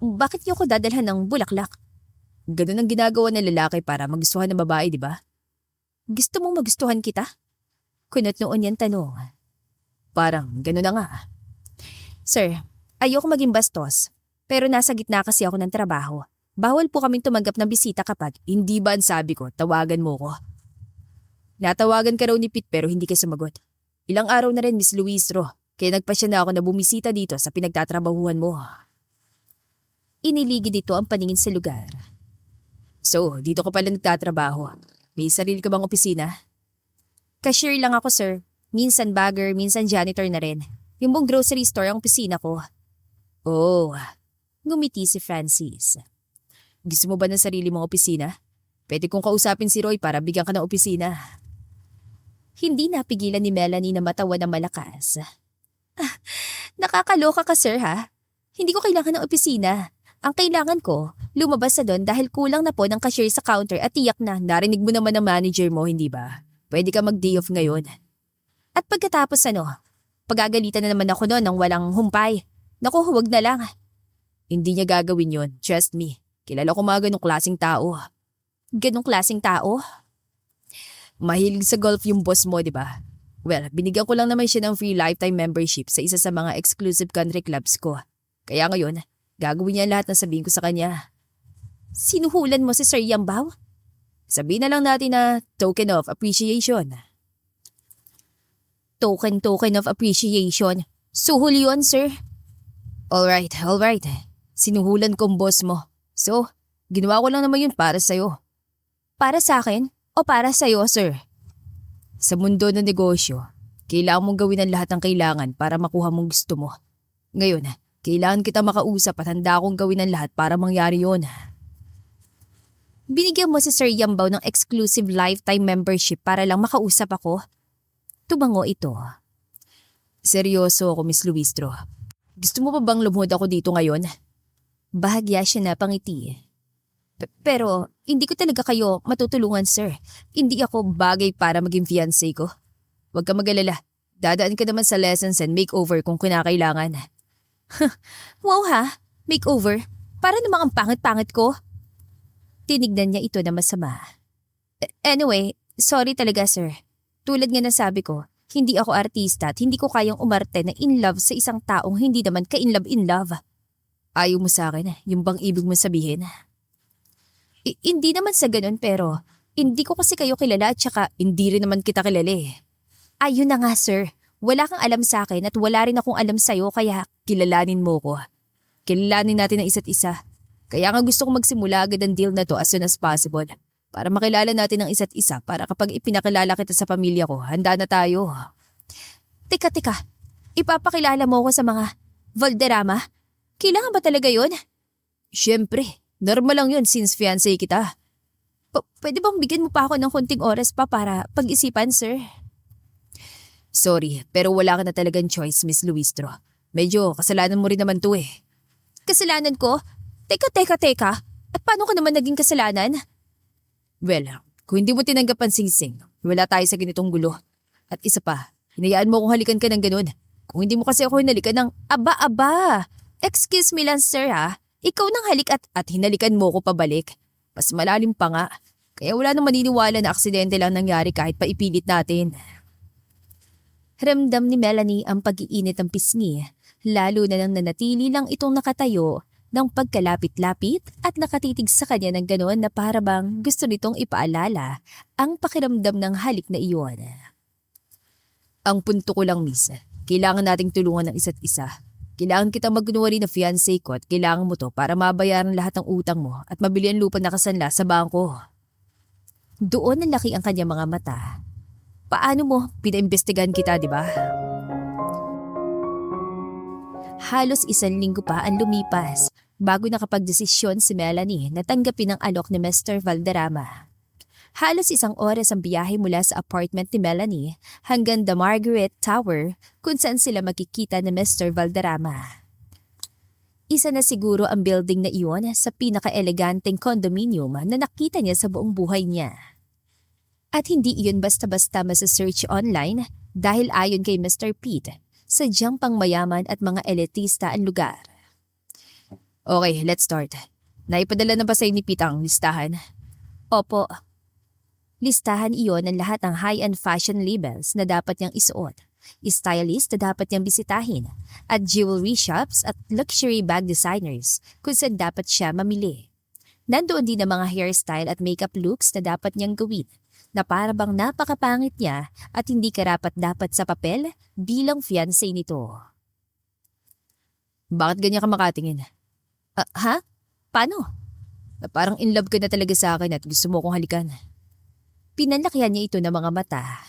[SPEAKER 1] Bakit niyo ko dadalhan ng bulaklak?
[SPEAKER 2] Ganun ang ginagawa ng lalaki para magustuhan ng babae, di ba?
[SPEAKER 1] Gusto mong magustuhan kita? Kunot noon yan tanong.
[SPEAKER 2] Parang ganun na nga.
[SPEAKER 1] Sir, ayoko maging bastos. Pero nasa gitna kasi ako ng trabaho. Bawal po kaming tumanggap ng bisita kapag…
[SPEAKER 2] Hindi ba ang sabi ko, tawagan mo ko? Natawagan ka raw ni Pete pero hindi ka sumagot. Ilang araw na rin, Miss Luistro. Kaya nagpasya na ako na bumisita dito sa pinagtatrabahuhan mo.
[SPEAKER 1] Iniligid dito ang paningin sa lugar.
[SPEAKER 2] So, dito ka pala nagtatrabaho. May sarili ka bang opisina?
[SPEAKER 1] Cashier lang ako, sir. Minsan bagger, minsan janitor na rin. Yung buong grocery store ang opisina ko.
[SPEAKER 2] Oh.
[SPEAKER 1] Ngumiti si Francis.
[SPEAKER 2] Gusto mo ba ng sarili mong opisina? Pwede kong kausapin si Roy para bigyan ka ng opisina.
[SPEAKER 1] Hindi napigilan ni Melanie na matawa ng malakas. Nakakaloka ka, sir, ha? Hindi ko kailangan ng opisina. Ang kailangan ko, lumabas na doon dahil kulang na po ng cashier sa counter at tiyak na…
[SPEAKER 2] Narinig mo naman ng manager mo, hindi ba? Pwede ka mag-day off ngayon.
[SPEAKER 1] At pagkatapos pagagalitan na naman ako noon ng walang humpay. Naku, huwag na lang.
[SPEAKER 2] Hindi niya gagawin yon, trust me. Kilala ko mga ganong klaseng tao.
[SPEAKER 1] Ganong klaseng tao?
[SPEAKER 2] Mahilig sa golf yung boss mo, di ba? Well, binigyan ko lang naman siya ng free lifetime membership sa isa sa mga exclusive country clubs ko. Kaya ngayon, gagawin niya lahat na sabihin ko sa kanya.
[SPEAKER 1] Sinuhulan mo si Sir Yambao?
[SPEAKER 2] Sabihin na lang natin na token of appreciation.
[SPEAKER 1] Token of appreciation. Suhol yun, sir.
[SPEAKER 2] Alright. Sinuhulan kong boss mo. So, ginawa ko lang naman yun para sa'yo.
[SPEAKER 1] Para sa akin o para sa'yo, sir?
[SPEAKER 2] Sa mundo ng negosyo, kailangan mong gawin ang lahat ng kailangan para makuha mong gusto mo. Ngayon, kailangan kita makausap at handa akong gawin ang lahat para mangyari yun.
[SPEAKER 1] Binigyan mo si Sir Yambaw ng exclusive lifetime membership para lang makausap ako? Tumango ito.
[SPEAKER 2] Seryoso ako, Miss Luistro. Gusto mo pa bang lumuhod ako dito ngayon?
[SPEAKER 1] Bahagya siya na pangiti. Pero hindi ko talaga kayo matutulungan, sir.
[SPEAKER 2] Hindi ako bagay para maging fiancé ko. Huwag ka mag-alala. Dadaan ka naman sa lessons and makeover kung kinakailangan.
[SPEAKER 1] Wow ha? Makeover? Para namang ang pangit-pangit ko? Tinignan niya ito na masama. Anyway, sorry talaga, sir. Tulad nga ng sabi ko, hindi ako artista at hindi ko kayang umarte na in love sa isang taong hindi naman ka-in love.
[SPEAKER 2] Ayaw mo sa akin, yung bang ibig mo sabihin?
[SPEAKER 1] Hindi naman sa ganun pero hindi ko kasi kayo kilala at saka
[SPEAKER 2] Hindi rin naman kita kilala eh.
[SPEAKER 1] ayun na nga, sir. Wala kang alam sa akin at wala rin akong alam sa'yo kaya
[SPEAKER 2] Kilalanin mo ko. Kilalanin natin ang isa't isa. Kaya nga gusto kong magsimula agad ang deal na to as soon as possible. Para makilala natin ang isa't isa para kapag ipinakilala kita sa pamilya ko, handa na tayo.
[SPEAKER 1] Teka, ipapakilala mo ako sa mga Valderrama? Kailangan ba talaga yun?
[SPEAKER 2] Siyempre, normal lang yun since fiancé kita.
[SPEAKER 1] Pwede bang bigyan mo pa ako ng konting oras pa para pag-isipan, sir?
[SPEAKER 2] Sorry, pero wala ka na talagang choice, Miss Luistro. Medyo kasalanan mo rin naman to eh.
[SPEAKER 1] Kasalanan ko? Teka. At paano ka naman naging kasalanan?
[SPEAKER 2] Well, kung hindi mo tinanggap ang singsing, wala tayo sa ganitong gulo. At isa pa, hinayaan mo kung halikan ka ng ganun. Kung hindi mo kasi ako hinalikan ng
[SPEAKER 1] Aba. Excuse me lang, sir ha. Ikaw nang halik at
[SPEAKER 2] hinalikan mo ko pabalik. Mas malalim pa nga. Kaya wala nang maniniwala na aksidente lang nangyari kahit pa ipilit natin.
[SPEAKER 1] Ramdam ni Melanie ang pag-iinit ng pisngi, lalo na nang nanatili lang itong nakatayo ng pagkalapit-lapit at nakatitig sa kanya ng ganoon na para bang gusto nitong ipaalala ang pakiramdam ng halik na iyon.
[SPEAKER 2] Ang punto ko lang, miss, kailangan nating tulungan ng isa't isa. Kailangan kitang magkunwari na fiancé ko at kailangan mo to para mabayaran lahat ng utang mo at mabili ang lupa na kasanla sa bangko.
[SPEAKER 1] Doon nalaki ang kanyang mga mata. Paano mo pinaimbestigahan kita, di ba? Halos 1 linggo pa ang lumipas bago nakapagdesisyon si Melanie na tanggapin ang alok ni Mr. Valderrama. Halos 1 oras ang biyahe mula sa apartment ni Melanie hanggang the Margaret Tower kung saan sila makikita ni Mr. Valderrama. Isa na siguro ang building na iyon sa pinaka-eleganteng condominium na nakita niya sa buong buhay niya. At hindi iyon basta-basta masa-search online dahil ayon kay Mr. Pete, sadyang pangmayaman at mga elitista ang lugar.
[SPEAKER 2] Okay, let's start. Naipadala na ba sa'yo ni Pete ang listahan?
[SPEAKER 1] Opo. Listahan iyon ng lahat ng high-end fashion labels na dapat niyang isuot, stylist na dapat niyang bisitahin, at jewelry shops at luxury bag designers kung saan dapat siya mamili. Nandoon din ang mga hairstyle at makeup looks na dapat niyang gawin, na para bang napakapangit niya at hindi karapat-dapat sa papel bilang fiancé nito.
[SPEAKER 2] Bakit ganyan ka makatingin?
[SPEAKER 1] Ha? Paano?
[SPEAKER 2] Na parang in love ka na talaga sa akin at gusto mo akong halikan.
[SPEAKER 1] Pinalakihan niya ito ng mga mata.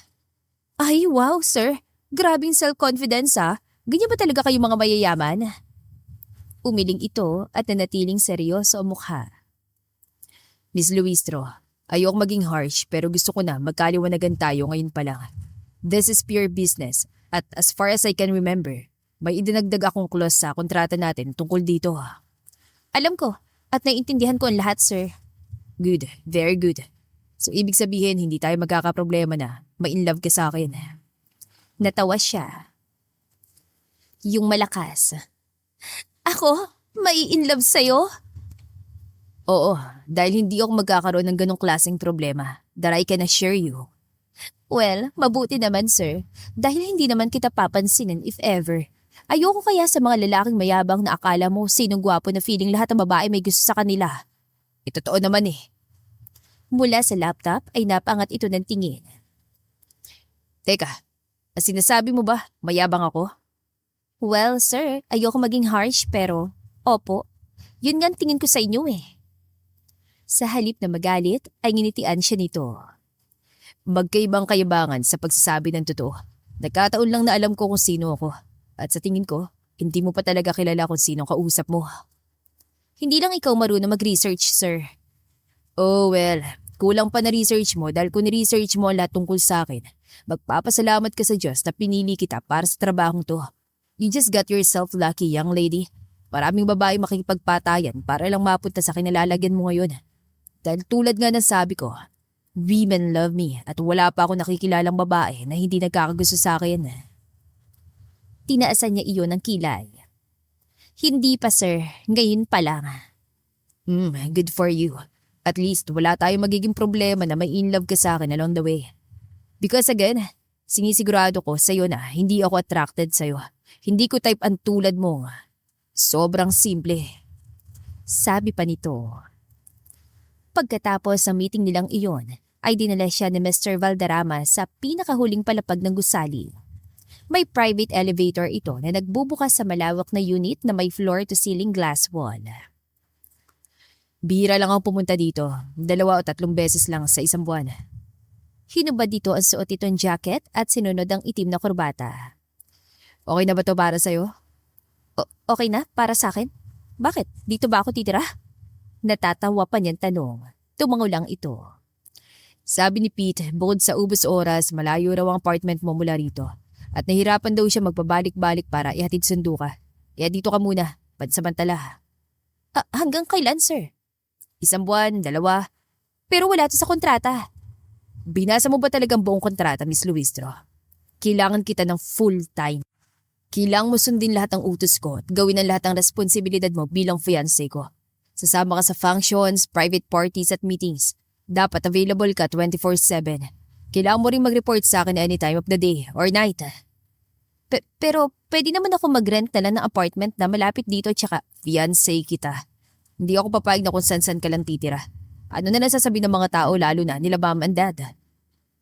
[SPEAKER 1] Ay, wow, sir. Grabing self-confidence ah. Ganyan ba talaga kayo mga mayayaman? Umiling ito at nanatiling seryoso ang mukha.
[SPEAKER 2] Miss Luistro, ayok maging harsh pero gusto ko na magkaliwanagan tayo ngayon pa lang. This is pure business at as far as I can remember, may idinagdag akong clause sa kontrata natin tungkol dito.
[SPEAKER 1] Alam ko at naiintindihan ko ang lahat, sir.
[SPEAKER 2] Good, very good. So ibig sabihin hindi tayo magkakaproblema na ma-inlove ka sa akin.
[SPEAKER 1] Natawa siya. Yung malakas. Ako? Mai-inlove sa'yo?
[SPEAKER 2] Oo, dahil hindi ako magkakaroon ng ganong klaseng problema. That I can assure you.
[SPEAKER 1] Well, mabuti naman, sir. Dahil hindi naman kita papansinin if ever. Ayoko kaya sa mga lalaking mayabang na akala mo sinong gwapo na feeling lahat ng babae may gusto sa kanila.
[SPEAKER 2] Totoo naman eh.
[SPEAKER 1] Mula sa laptop ay napangat ito ng tingin.
[SPEAKER 2] Teka, sinasabi mo ba mayabang ako?
[SPEAKER 1] Well, sir, ayoko maging harsh pero opo, yun nga ang tingin ko sa inyo eh. Sa halip na magalit ay nginitian siya nito.
[SPEAKER 2] Magkaibang kayabangan sa pagsasabi ng totoo. Nagkataon lang na alam ko kung sino ako. At sa tingin ko, hindi mo pa talaga kilala kung sino kausap mo.
[SPEAKER 1] Hindi lang ikaw marunong mag-research, sir.
[SPEAKER 2] Oh well, kulang pa na research mo dahil kung ni-research mo ang lahat tungkol sa akin, magpapasalamat ka sa Diyos na pinili kita para sa trabahong to. You just got yourself lucky, young lady. Maraming babae makikipagpatayan para lang mapunta sa kinalalagyan mo ngayon. Dahil tulad nga ng sabi ko, women love me at wala pa ako nakikilalang babae na hindi nagkakagusto sa akin.
[SPEAKER 1] Tinaasan niya iyon ng kilay. Hindi pa sir, ngayon pa lang.
[SPEAKER 2] Good for you. At least wala tayong magiging problema na may in love ka sa akin along the way. Because again, sinisigurado ko sa'yo na hindi ako attracted sa'yo. Hindi ko type ang tulad mo. Sobrang simple.
[SPEAKER 1] Sabi pa nito. Pagkatapos ng meeting nilang iyon, ay dinala siya ni Mr. Valderrama sa pinakahuling palapag ng gusali. May private elevator ito na nagbubukas sa malawak na unit na may floor-to-ceiling glass wall.
[SPEAKER 2] Bihira lang ako pumunta dito. 2 o 3 beses lang sa isang buwan.
[SPEAKER 1] Hinubad dito ang suot itong jacket at sinunod ang itim na kurbata.
[SPEAKER 2] Okay na ba to para sa'yo?
[SPEAKER 1] Okay na? Para sa akin? Bakit? Dito ba ako titira? Natatawa pa niyang tanong. Tumango lang ito.
[SPEAKER 2] Sabi ni Pete, bukod sa ubos oras, malayo raw ang apartment mo mula rito. At nahirapan daw siya magpabalik-balik para ihatid sundo ka. Kaya dito ka muna, pansamantala.
[SPEAKER 1] Hanggang kailan, sir?
[SPEAKER 2] 1 buwan, 2.
[SPEAKER 1] Pero wala to sa kontrata.
[SPEAKER 2] Binasa mo ba talagang buong kontrata, Miss Luistro? Kailangan kita ng full-time. Kailangan mo sundin lahat ng utos ko at gawin ang lahat ng responsibilidad mo bilang fiancé ko. Sasama ka sa functions, private parties at meetings. Dapat available ka 24/7. Kailangan mo rin mag-report sa akin any time of the day or night.
[SPEAKER 1] Pero pwede naman ako mag-rent na lang ng apartment na malapit dito tsaka
[SPEAKER 2] Fiancé kita. Hindi ako papayag na kung saan-saan ka lang titira. Ano na nasasabi ng mga tao lalo na nila mom and dad?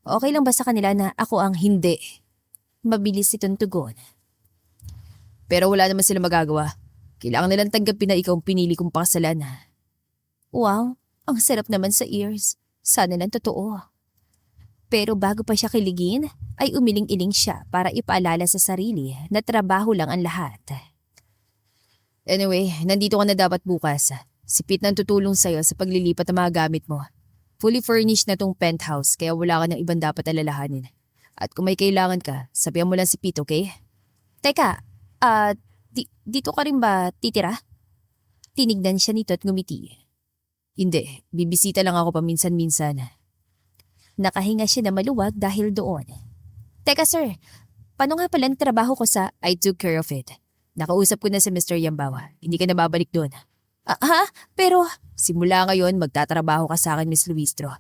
[SPEAKER 1] Okay lang ba sa kanila na ako ang
[SPEAKER 2] Hindi.
[SPEAKER 1] mabilis itong tugon?
[SPEAKER 2] Pero wala naman sila magagawa. Kailangan nilang tanggapin na ikaw ang pinili kong pakasalan.
[SPEAKER 1] Wow, ang sarap naman sa ears. Sana lang totoo. Pero bago pa siya kiligin, ay umiling-iling siya para ipaalala sa sarili na trabaho lang ang lahat.
[SPEAKER 2] Anyway, nandito ka na dapat bukas. Si Pete nang tutulong sa'yo sa paglilipat ng mga gamit mo. Fully furnished na tong penthouse kaya wala ka ng ibang dapat alalahanin. At kung may kailangan ka, sabihan mo lang si Pete, okay?
[SPEAKER 1] Teka, dito ka rin ba titira? Tinignan siya nito at ngumiti.
[SPEAKER 2] Hindi, bibisita lang ako paminsan-minsan.
[SPEAKER 1] Nakahinga siya na maluwag dahil doon. Teka sir, paano nga pala ang trabaho ko sa...
[SPEAKER 2] I took care of it. Nakausap ko na si Mr. Yambawa. Hindi ka na babalik doon.
[SPEAKER 1] Pero...
[SPEAKER 2] Simula ngayon, magtatrabaho ka sa akin, Miss Luistro.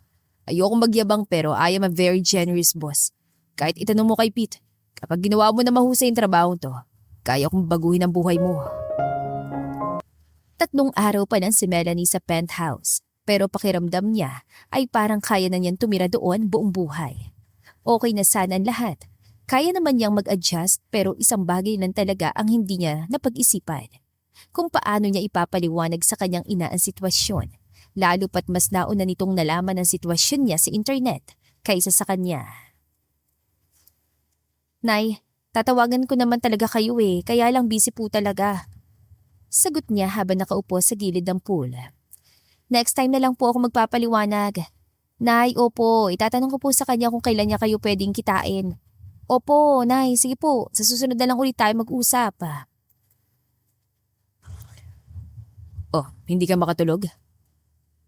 [SPEAKER 2] Ayokong magyabang pero I am a very generous boss. Kahit itanong mo kay Pete, kapag ginawa mo na mahusay yung trabaho to, kaya kong baguhin ang buhay mo.
[SPEAKER 1] 3 araw pa lang si Melanie sa penthouse. Pero pakiramdam niya ay parang kaya na niyang tumira doon buong buhay. Okay na sana ang lahat. Kaya naman niyang mag-adjust pero isang bagay lang talaga ang hindi niya napag-isipan. Kung paano niya ipapaliwanag sa kanyang ina ang sitwasyon. Lalo pat mas nauna nitong nalaman ang sitwasyon niya sa internet kaysa sa kanya. Nay, tatawagan ko naman talaga kayo kaya lang busy po talaga. Sagot niya habang nakaupo sa gilid ng pool. Next time na lang po ako magpapaliwanag. Nay, opo, itatanong ko po sa kanya kung kailan niya kayo pwedeng kitain. Opo, Nay, sige po, sa susunod na lang ulit tayo mag-usap.
[SPEAKER 2] Oh, hindi ka makatulog?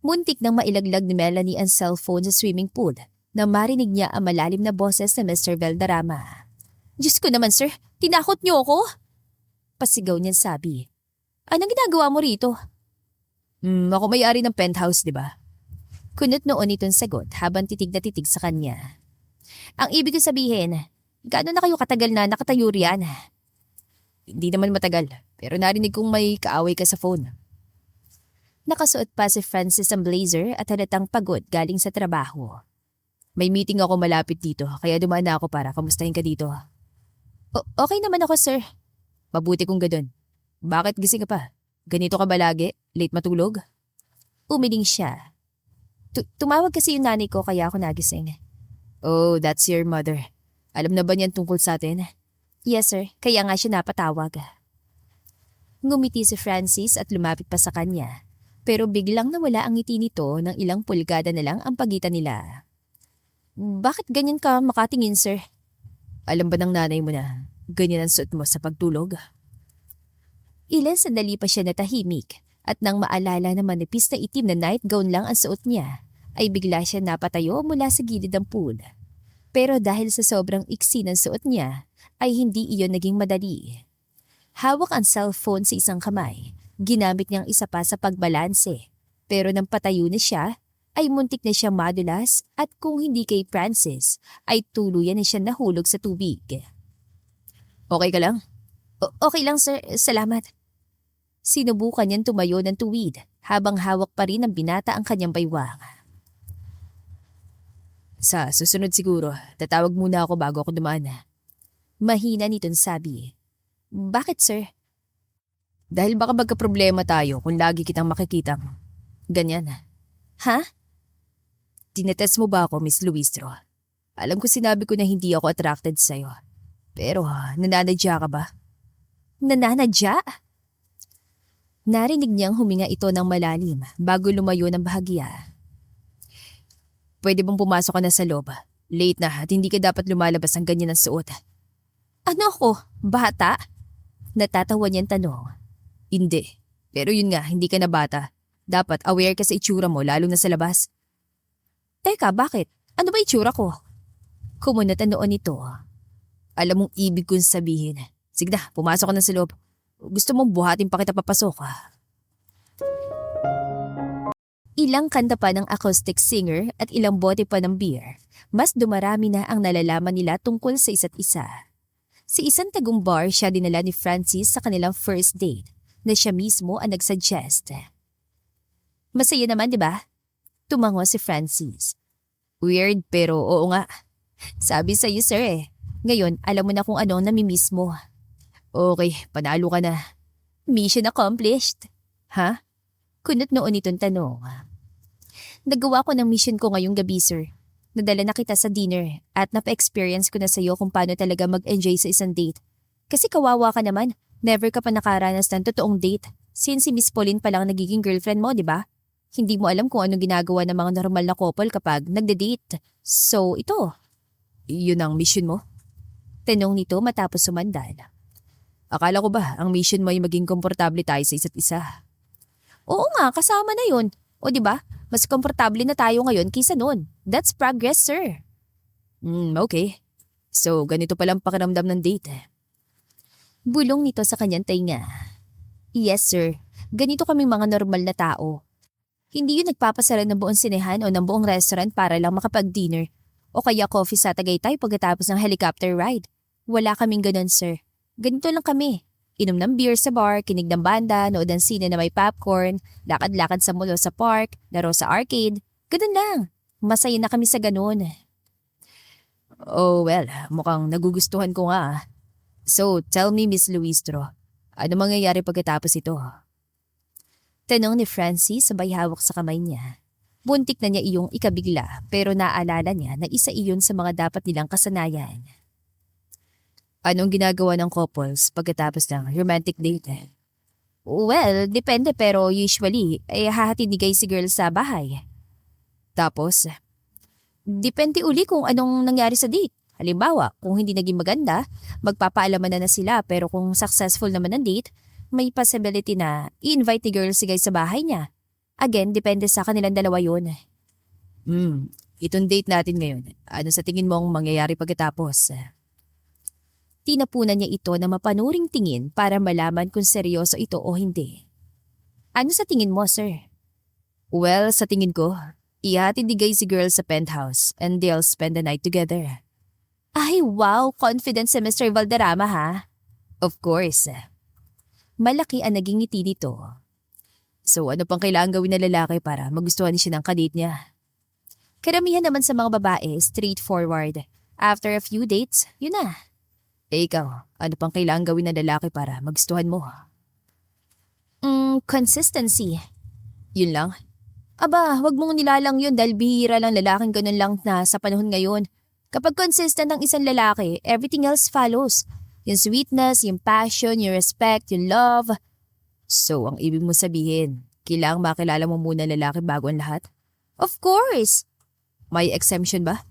[SPEAKER 1] Muntik nang mailaglag ni Melanie ang cellphone sa swimming pool na marinig niya ang malalim na boses ni Mr. Valderrama. Diyos ko naman sir, tinakot niyo ako? Pasigaw niya sabi. Anong ginagawa mo rito?
[SPEAKER 2] Ako may-ari ng penthouse, di ba?
[SPEAKER 1] Kunot noon itong sagot habang titig na titig sa kanya. Ang ibig ko sabihin, gaano na kayo katagal na nakatayo riyan?
[SPEAKER 2] Hindi naman matagal, pero narinig kong may kaaway ka sa phone.
[SPEAKER 1] Nakasuot pa si Francis ang blazer at halatang pagod galing sa trabaho.
[SPEAKER 2] May meeting ako malapit dito, kaya dumaan na ako para kamustahin ka dito.
[SPEAKER 1] Okay naman ako, sir.
[SPEAKER 2] Mabuti kung ganun. Bakit gising ka pa? Ganito ka ba lagi? Late matulog?
[SPEAKER 1] Umiling siya. Tumawag kasi yung nanay ko kaya ako nagising.
[SPEAKER 2] Oh, that's your mother. Alam na ba niyan tungkol sa atin?
[SPEAKER 1] Yes, sir. Kaya nga siya napatawag. Ngumiti si Francis at lumapit pa sa kanya. Pero biglang nawala ang ngiti nito ng ilang pulgada na lang ang pagitan nila. Bakit ganyan ka makatingin, sir?
[SPEAKER 2] Alam ba ng nanay mo na ganyan ang suot mo sa pagtulog?
[SPEAKER 1] Ilang sandali pa siya natahimik at nang maalala na manipis na itim na nightgown lang ang suot niya, ay bigla siya napatayo mula sa gilid ng pool. Pero dahil sa sobrang iksi ng suot niya, ay hindi iyon naging madali. Hawak ang cellphone sa isang kamay, ginamit niyang isa pa sa pagbalanse. Pero nang patayo na siya, ay muntik na siya madulas at kung hindi kay Francis, ay tuluyan na siya nahulog sa tubig.
[SPEAKER 2] Okay ka lang?
[SPEAKER 1] Okay lang sir, salamat. Sinubukan niyang tumayo ng tuwid habang hawak pa rin ng binata ang kanyang baywang.
[SPEAKER 2] Sa susunod siguro, tatawag muna ako bago ako dumaan.
[SPEAKER 1] Mahina nitong sabi. Bakit sir?
[SPEAKER 2] Dahil baka magka-problema tayo kung lagi kitang makikita. Ganyan.
[SPEAKER 1] Ha?
[SPEAKER 2] Tinetest mo ba ako, Miss Luistro? Alam ko sinabi ko na hindi ako attracted sa'yo. Pero nananadya ka ba?
[SPEAKER 1] Nananadya? Narinig niyang huminga ito ng malalim bago lumayo ng bahagya.
[SPEAKER 2] Pwede bang pumasok ka na sa loob? Late na at hindi ka dapat lumalabas ng ganyan ang suot.
[SPEAKER 1] Ano ako? Bata? Natatawa niyang tanong.
[SPEAKER 2] Hindi. Pero yun nga, hindi ka na bata. Dapat aware ka sa itsura mo lalo na sa labas.
[SPEAKER 1] Teka, bakit? Ano ba itsura ko? Kumunat ang noon nito.
[SPEAKER 2] Alam mong ibig kong sabihin. Sige na, pumasok ka na sa loob. Gusto mong buhatin pa kita papasok.
[SPEAKER 1] Ilang kanta pa ng acoustic singer at ilang bote pa ng beer. Mas dumarami na ang nalalaman nila tungkol sa isa't isa. Sa isang tagong bar siya dinala ni Francis sa kanilang first date na siya mismo ang nagsuggest. Masaya naman, di ba? Tumango si Francis.
[SPEAKER 2] Weird pero oo nga.
[SPEAKER 1] Sabi sa'yo sir Ngayon alam mo na kung ano ang namimiss mo.
[SPEAKER 2] Okay, panalo ka na.
[SPEAKER 1] Mission accomplished.
[SPEAKER 2] Ha?
[SPEAKER 1] Kunot noon itong tanong. Nagawa ko ng mission ko ngayong gabi sir. Nadala na kita sa dinner at napa-experience ko na sa'yo kung paano talaga mag-enjoy sa isang date. Kasi kawawa ka naman, never ka pa nakaranas ng totoong date since si Miss Pauline pa lang nagiging girlfriend mo, di ba? Hindi mo alam kung anong ginagawa ng mga normal na couple kapag nagde-date. So, ito.
[SPEAKER 2] Yun ang mission mo?
[SPEAKER 1] Tanong nito matapos sumandal.
[SPEAKER 2] Akala ko ba ang mission mo ay maging komportable tayo sa isa't isa?
[SPEAKER 1] Oo nga, kasama na yun. O di ba? Mas komportable na tayo ngayon kaysa noon. That's progress, sir.
[SPEAKER 2] Okay. So, ganito palang pakiramdam ng date.
[SPEAKER 1] Bulong nito sa kanyang tainga. Yes, sir. Ganito kaming mga normal na tao. Hindi yun nagpapasara ng buong sinehan o ng buong restaurant para lang makapag-dinner o kaya coffee sa Tagaytay pagkatapos ng helicopter ride. Wala kaming ganun, sir. Ganito lang kami. Inom ng beer sa bar, kinig ng banda, nood ng sine na may popcorn, lakad-lakad sa mall o sa park, laro sa arcade. Ganun lang. Masaya na kami sa ganun.
[SPEAKER 2] Oh well, mukhang nagugustuhan ko nga. So, tell me Miss Luistro, ano mangyayari pagkatapos ito?
[SPEAKER 1] Tanong ni Francis sabay hawak sa kamay niya. Buntik na niya iyong ikabigla pero naalala niya na isa iyon sa mga dapat nilang kasanayan.
[SPEAKER 2] Anong ginagawa ng couples pagkatapos ng romantic date?
[SPEAKER 1] Well, depende pero usually ay hahatid ni guy si girl sa bahay.
[SPEAKER 2] Tapos?
[SPEAKER 1] Depende uli kung anong nangyari sa date. Halimbawa, kung hindi naging maganda, magpapaalaman na sila pero kung successful naman ang date, may possibility na i-invite ni girl si guy sa bahay niya. Again, depende sa kanilang dalawa yun.
[SPEAKER 2] Itong date natin ngayon, ano sa tingin mo ang mangyayari pagkatapos?
[SPEAKER 1] Tinapunan niya ito na mapanuring tingin para malaman kung seryoso ito o hindi. Ano sa tingin mo, sir?
[SPEAKER 2] Well, sa tingin ko, ihatid ni guy si girl sa penthouse and they'll spend the night together.
[SPEAKER 1] Ay wow, confident si Mr. Valderrama ha?
[SPEAKER 2] Of course.
[SPEAKER 1] Malaki ang naging ngiti nito.
[SPEAKER 2] So ano pang kailangan gawin ng lalaki para magustuhan siya ng kadate niya?
[SPEAKER 1] Karamihan naman sa mga babae, straightforward. After a few dates, yun na.
[SPEAKER 2] Ikaw, ano pang kailangan gawin ng lalaki para magustuhan mo?
[SPEAKER 1] Consistency.
[SPEAKER 2] Yun lang?
[SPEAKER 1] Aba, wag mong nilalang yun dahil bihira lang lalaking ganun lang na sa panahon ngayon. Kapag consistent ang isang lalaki, everything else follows. Yung sweetness, yung passion, yung respect, yung love.
[SPEAKER 2] So, ang ibig mo sabihin, Kailangang makilala mo muna lalaki bago ang lahat?
[SPEAKER 1] Of course!
[SPEAKER 2] May exemption ba?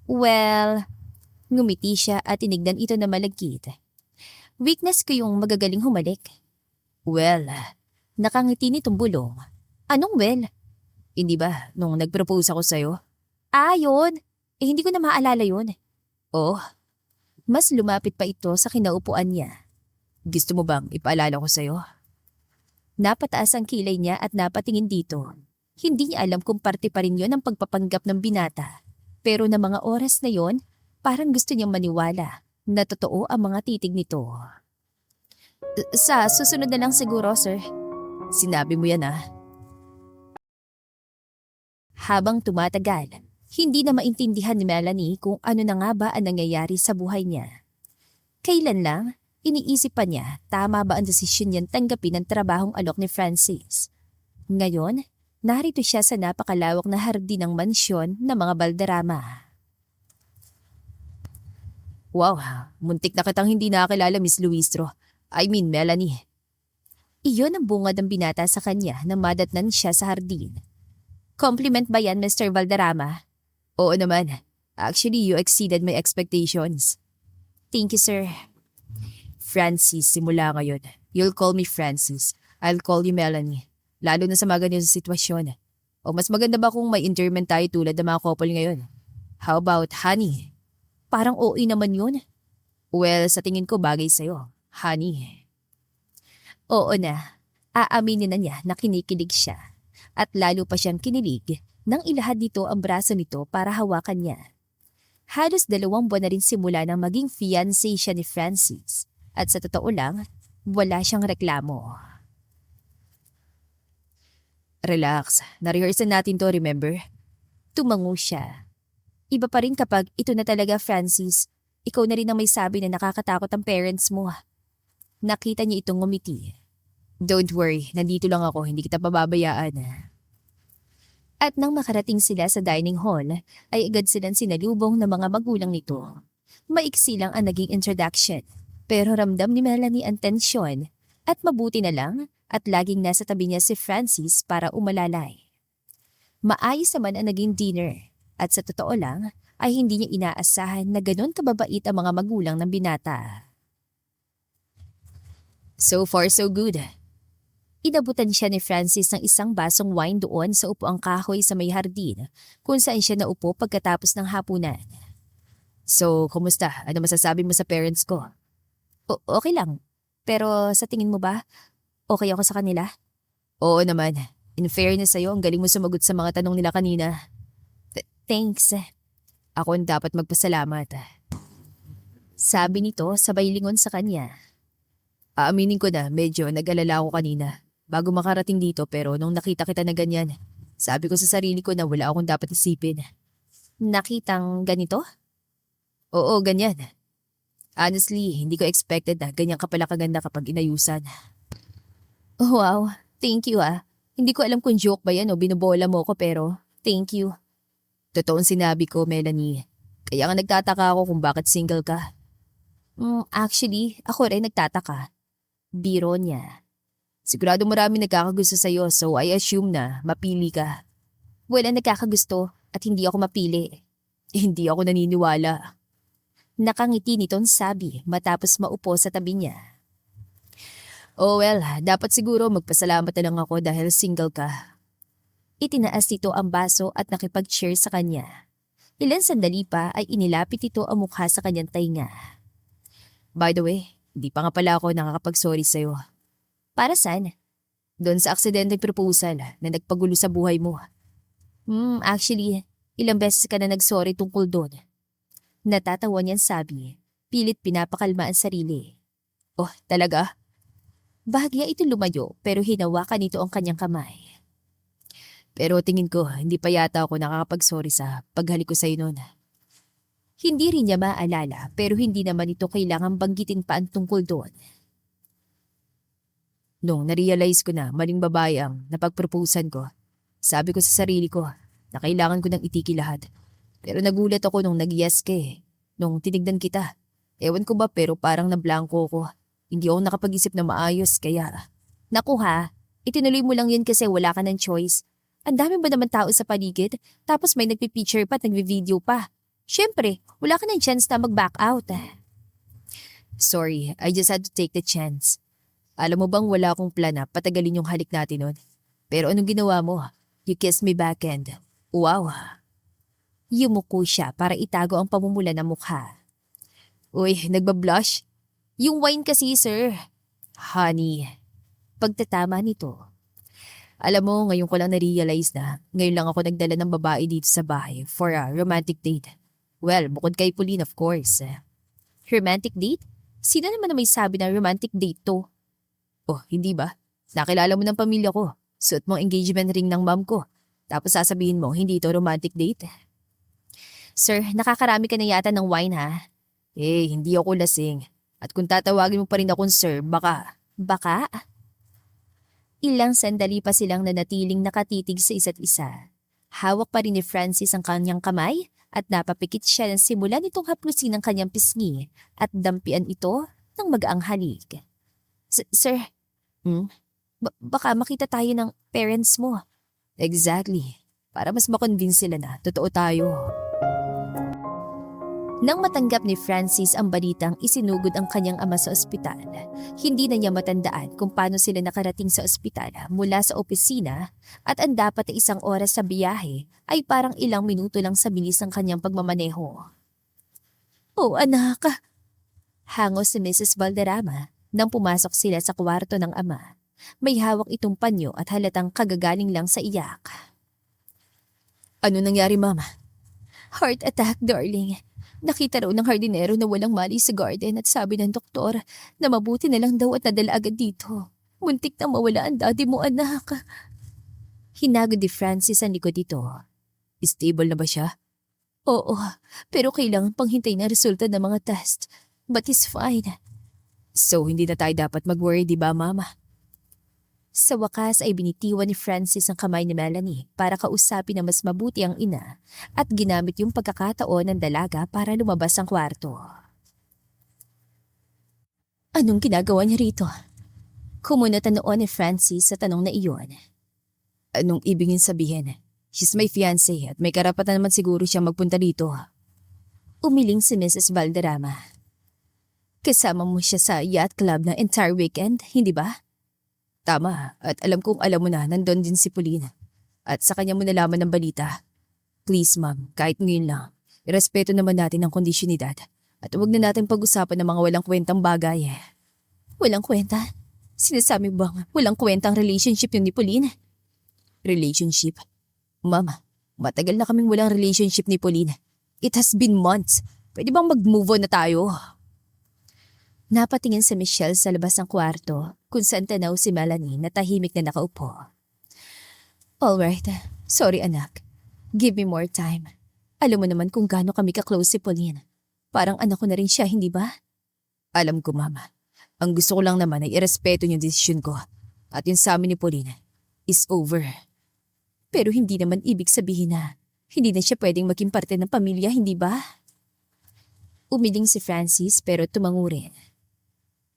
[SPEAKER 1] Well, ngumiti siya at tinignan ito na malagkit. Weakness ko yung magagaling humalik.
[SPEAKER 2] Well,
[SPEAKER 1] Nakangiti nitong bulong. Anong well?
[SPEAKER 2] hindi ba nung nag-propose ako sa'yo?
[SPEAKER 1] Yun. Hindi ko na maalala yun.
[SPEAKER 2] Oh,
[SPEAKER 1] Mas lumapit pa ito sa kinaupuan niya.
[SPEAKER 2] gusto mo bang ipaalala ko sa'yo?
[SPEAKER 1] Napataas ang kilay niya at napatingin dito. Hindi niya alam kung parte pa rin yun ang pagpapanggap ng binata. Pero na mga oras na yon, parang gusto niyang maniwala na totoo ang mga titig nito. Sa susunod na lang siguro, sir.
[SPEAKER 2] Sinabi mo yan
[SPEAKER 1] Habang tumatagal, hindi na maintindihan ni Melanie kung ano na nga ba ang nangyayari sa buhay niya. Kailan lang, iniisip pa niya tama ba ang desisyon niyang tanggapin ang trabahong alok ni Francis. Ngayon, narito siya sa napakalawak na hardin ng mansyon ng mga Balderrama.
[SPEAKER 2] Wow, muntik na kitang hindi nakakilala, Miss Luistro. I mean, Melanie.
[SPEAKER 1] Iyon ang bungad ng binata sa kanya na madatnan siya sa hardin. Compliment ba yan, Mr. Valderrama?
[SPEAKER 2] Oo naman. Actually, you exceeded my expectations.
[SPEAKER 1] Thank you, sir.
[SPEAKER 2] Francis, simula ngayon. You'll call me Francis. I'll call you Melanie. Lalo na sa mga ganyan sitwasyon. O mas maganda ba kung may interment tayo tulad ng mga couple ngayon? How about honey?
[SPEAKER 1] Parang OA naman yun.
[SPEAKER 2] Well, sa tingin ko bagay sa'yo. Honey.
[SPEAKER 1] Oo na. Aaminin na niya na kinikilig siya. At lalo pa siyang kinilig nang ilahad nito ang braso nito para hawakan niya. Halos 2 buwan na rin simula nang maging fiancé siya ni Francis. At sa totoo lang, wala siyang reklamo.
[SPEAKER 2] Relax. Na-rehearse natin to, remember?
[SPEAKER 1] Tumango siya. Iba pa rin kapag ito na talaga, Francis. Ikaw na rin ang may sabi na nakakatakot ang parents mo. Nakita niya itong ngumiti.
[SPEAKER 2] Don't worry, nandito lang ako, hindi kita pababayaan.
[SPEAKER 1] At nang makarating sila sa dining hall, ay agad silang sinalubong ng mga magulang nito. Maiksi lang ang naging introduction, pero ramdam ni Melanie ang tensyon at mabuti na lang at laging nasa tabi niya si Francis para umalalay. Maayos naman ang naging dinner at sa totoo lang ay hindi niya inaasahan na ganon kababait ang mga magulang ng binata.
[SPEAKER 2] So far, so good.
[SPEAKER 1] Inabutan siya ni Francis ng isang basong wine doon sa upuang kahoy sa may hardin kung saan siya naupo pagkatapos ng hapunan.
[SPEAKER 2] So, kumusta? Ano masasabi mo sa parents ko?
[SPEAKER 1] Okay lang. Pero sa tingin mo ba, okay ako sa kanila?
[SPEAKER 2] Oo naman. In fairness sa'yo, ang galing mo sumagot sa mga tanong nila kanina.
[SPEAKER 1] Thanks.
[SPEAKER 2] Ako ang dapat magpasalamat.
[SPEAKER 1] Sabi nito sabay lingon sa kanya.
[SPEAKER 2] Aaminin ko na medyo nag-alala ako kanina bago makarating dito pero nung nakita kita na ganyan, sabi ko sa sarili ko na wala akong dapat isipin.
[SPEAKER 1] Nakitang ganito?
[SPEAKER 2] Oo, ganyan. Honestly, hindi ko expected na ganyan ka pala kaganda kapag inayusan.
[SPEAKER 1] Wow, thank you . Hindi ko alam kung joke ba yan o binubola mo ko pero thank you.
[SPEAKER 2] Totoong sinabi ko, Melanie. Kaya nga nagtataka ako kung bakit single ka.
[SPEAKER 1] Actually, ako rin nagtataka. Biro niya.
[SPEAKER 2] Sigurado marami nagkakagusto sa'yo so I assume na mapili ka.
[SPEAKER 1] Wala nagkakagusto at hindi ako mapili.
[SPEAKER 2] Hindi ako naniniwala.
[SPEAKER 1] Nakangiti nitong sabi matapos maupo sa tabi niya.
[SPEAKER 2] Oh well, dapat siguro magpasalamat na lang ako dahil single ka.
[SPEAKER 1] Itinaas nito ang baso at nakipag-cheer sa kanya. Ilan sandali pa ay inilapit ito ang mukha sa kanyang tainga.
[SPEAKER 2] By the way, hindi pa nga pala ako nakakapag-sorry sa'yo.
[SPEAKER 1] Para saan?
[SPEAKER 2] Doon sa aksidenteng proposal na nagpagulo sa buhay mo.
[SPEAKER 1] Actually, ilang beses ka na nag-sorry tungkol doon. Natatawa niyang sabi, pilit pinapakalma ang sarili.
[SPEAKER 2] Oh, talaga?
[SPEAKER 1] Bahagya ito lumayo pero hinawakan nito ang kanyang kamay.
[SPEAKER 2] Pero tingin ko, hindi pa yata ako nakakapag-sorry sa paghalik ko sa'yo noon.
[SPEAKER 1] Hindi rin niya maalala pero hindi naman ito kailangang banggitin pa ang tungkol doon.
[SPEAKER 2] Nung narealize ko na maling babae ang napag-proposan ko, sabi ko sa sarili ko na kailangan ko nang itiki lahat. Pero nagulat ako nung nag-yes ka nung tinignan kita. Ewan ko ba pero parang nablangko ko. Hindi ako nakapag-isip na maayos kaya.
[SPEAKER 1] Naku ha, Itinuloy mo lang yun kasi wala ka ng choice. Ang dami ba naman tao sa paligid? Tapos may nagpipicture pa at nagvi-video pa. Siyempre, wala ka ng chance na mag-back out.
[SPEAKER 2] Sorry, I just had to take the chance. Alam mo bang wala akong plan na patagalin yung halik natin nun? Pero anong ginawa mo? You kissed me backhand. Wow.
[SPEAKER 1] Yumuko siya para itago ang pamumula ng mukha.
[SPEAKER 2] Uy, nagbablush?
[SPEAKER 1] Yung wine kasi, sir.
[SPEAKER 2] Honey.
[SPEAKER 1] Pagtatama nito.
[SPEAKER 2] Alam mo, ngayon ko lang na-realize na ngayon lang ako nagdala ng babae dito sa bahay for a romantic date. Well, bukod kay Pauline of course.
[SPEAKER 1] Romantic date? Sino naman na may sabi na romantic date to?
[SPEAKER 2] Oh, hindi ba? Nakilala mo ng pamilya ko. Suot mo ang engagement ring ng mom ko. Tapos sasabihin mo, hindi ito romantic date.
[SPEAKER 1] Sir, nakakarami ka na yata ng wine ha?
[SPEAKER 2] Eh, hindi ako lasing. At kung tatawagin mo pa rin akong sir, baka...
[SPEAKER 1] Baka? Ilang sandali pa silang nanatiling nakatitig sa isa't isa. Hawak pa rin ni Francis ang kanyang kamay at napapikit siya ng simula nitong haplusin ang kanyang pisngi at dampian ito ng magaang halik. Sir, baka makita tayo ng parents mo.
[SPEAKER 2] Exactly. Para mas makonvince sila na totoo tayo.
[SPEAKER 1] Nang matanggap ni Francis ang balitang isinugod ang kanyang ama sa ospital, hindi na niya matandaan kung paano sila nakarating sa ospital mula sa opisina at ang dapat na 1 oras sa biyahe ay parang ilang minuto lang sa bilis ng kanyang pagmamaneho. Oh anak! Hango si Mrs. Valderrama nang pumasok sila sa kwarto ng ama. May hawak itong panyo at halatang kagagaling lang sa iyak.
[SPEAKER 2] Ano nangyari, mama?
[SPEAKER 1] Heart attack, darling. Nakita raw ng hardinero na walang mali sa garden at sabi ng doktor na mabuti na lang daw at nadala agad dito. Muntik na mawala ang daddy mo, anak. Hinagod ni Francis ang likod dito.
[SPEAKER 2] Stable na ba siya?
[SPEAKER 1] Oo, pero kailangan pang hintayin ang resulta ng mga test. But he's fine.
[SPEAKER 2] So hindi na tayo dapat mag-worry, di ba, mama?
[SPEAKER 1] Sa wakas ay binitiwan ni Francis ang kamay ni Melanie para kausapin na mas mabuti ang ina at ginamit yung pagkakataon ng dalaga para lumabas ang kwarto. Anong ginagawa niya rito? Kumunatan noon ni Francis sa tanong na iyon.
[SPEAKER 2] Anong ibig niyang sabihin? She's my fiancé at may karapatan naman siguro siyang magpunta dito.
[SPEAKER 1] Umiling si Mrs. Valderrama. Kasama mo siya sa yacht club na entire weekend, hindi ba?
[SPEAKER 2] Tama, at alam kong alam mo na nandun din si Pauline. At sa kanya mo nalaman ng balita. Please ma'am, kahit ngayon lang, irespeto naman natin ang kondisyon ni Dad. At huwag na natin pag-usapan ng mga walang kwentang bagay.
[SPEAKER 1] Walang kwenta? Sinasabi bang walang kwentang relationship yun ni Pauline?
[SPEAKER 2] Relationship? Mama, matagal na kaming walang relationship ni Pauline. It has been months. Pwede bang mag-move on na tayo?
[SPEAKER 1] Napatingin si Michelle sa labas ng kwarto kung saan tanaw si Melanie na tahimik na nakaupo. Alright, sorry anak. Give me more time. Alam mo naman kung gaano kami ka-close si Pauline. Parang anak ko na rin siya, hindi ba?
[SPEAKER 2] Alam ko, mama. Ang gusto ko lang naman ay irespeto yung desisyon ko. At yung sa amin ni Pauline is over.
[SPEAKER 1] Pero hindi naman ibig sabihin na hindi na siya pwedeng maging parte ng pamilya, hindi ba? Umiling si Francis pero tumango rin.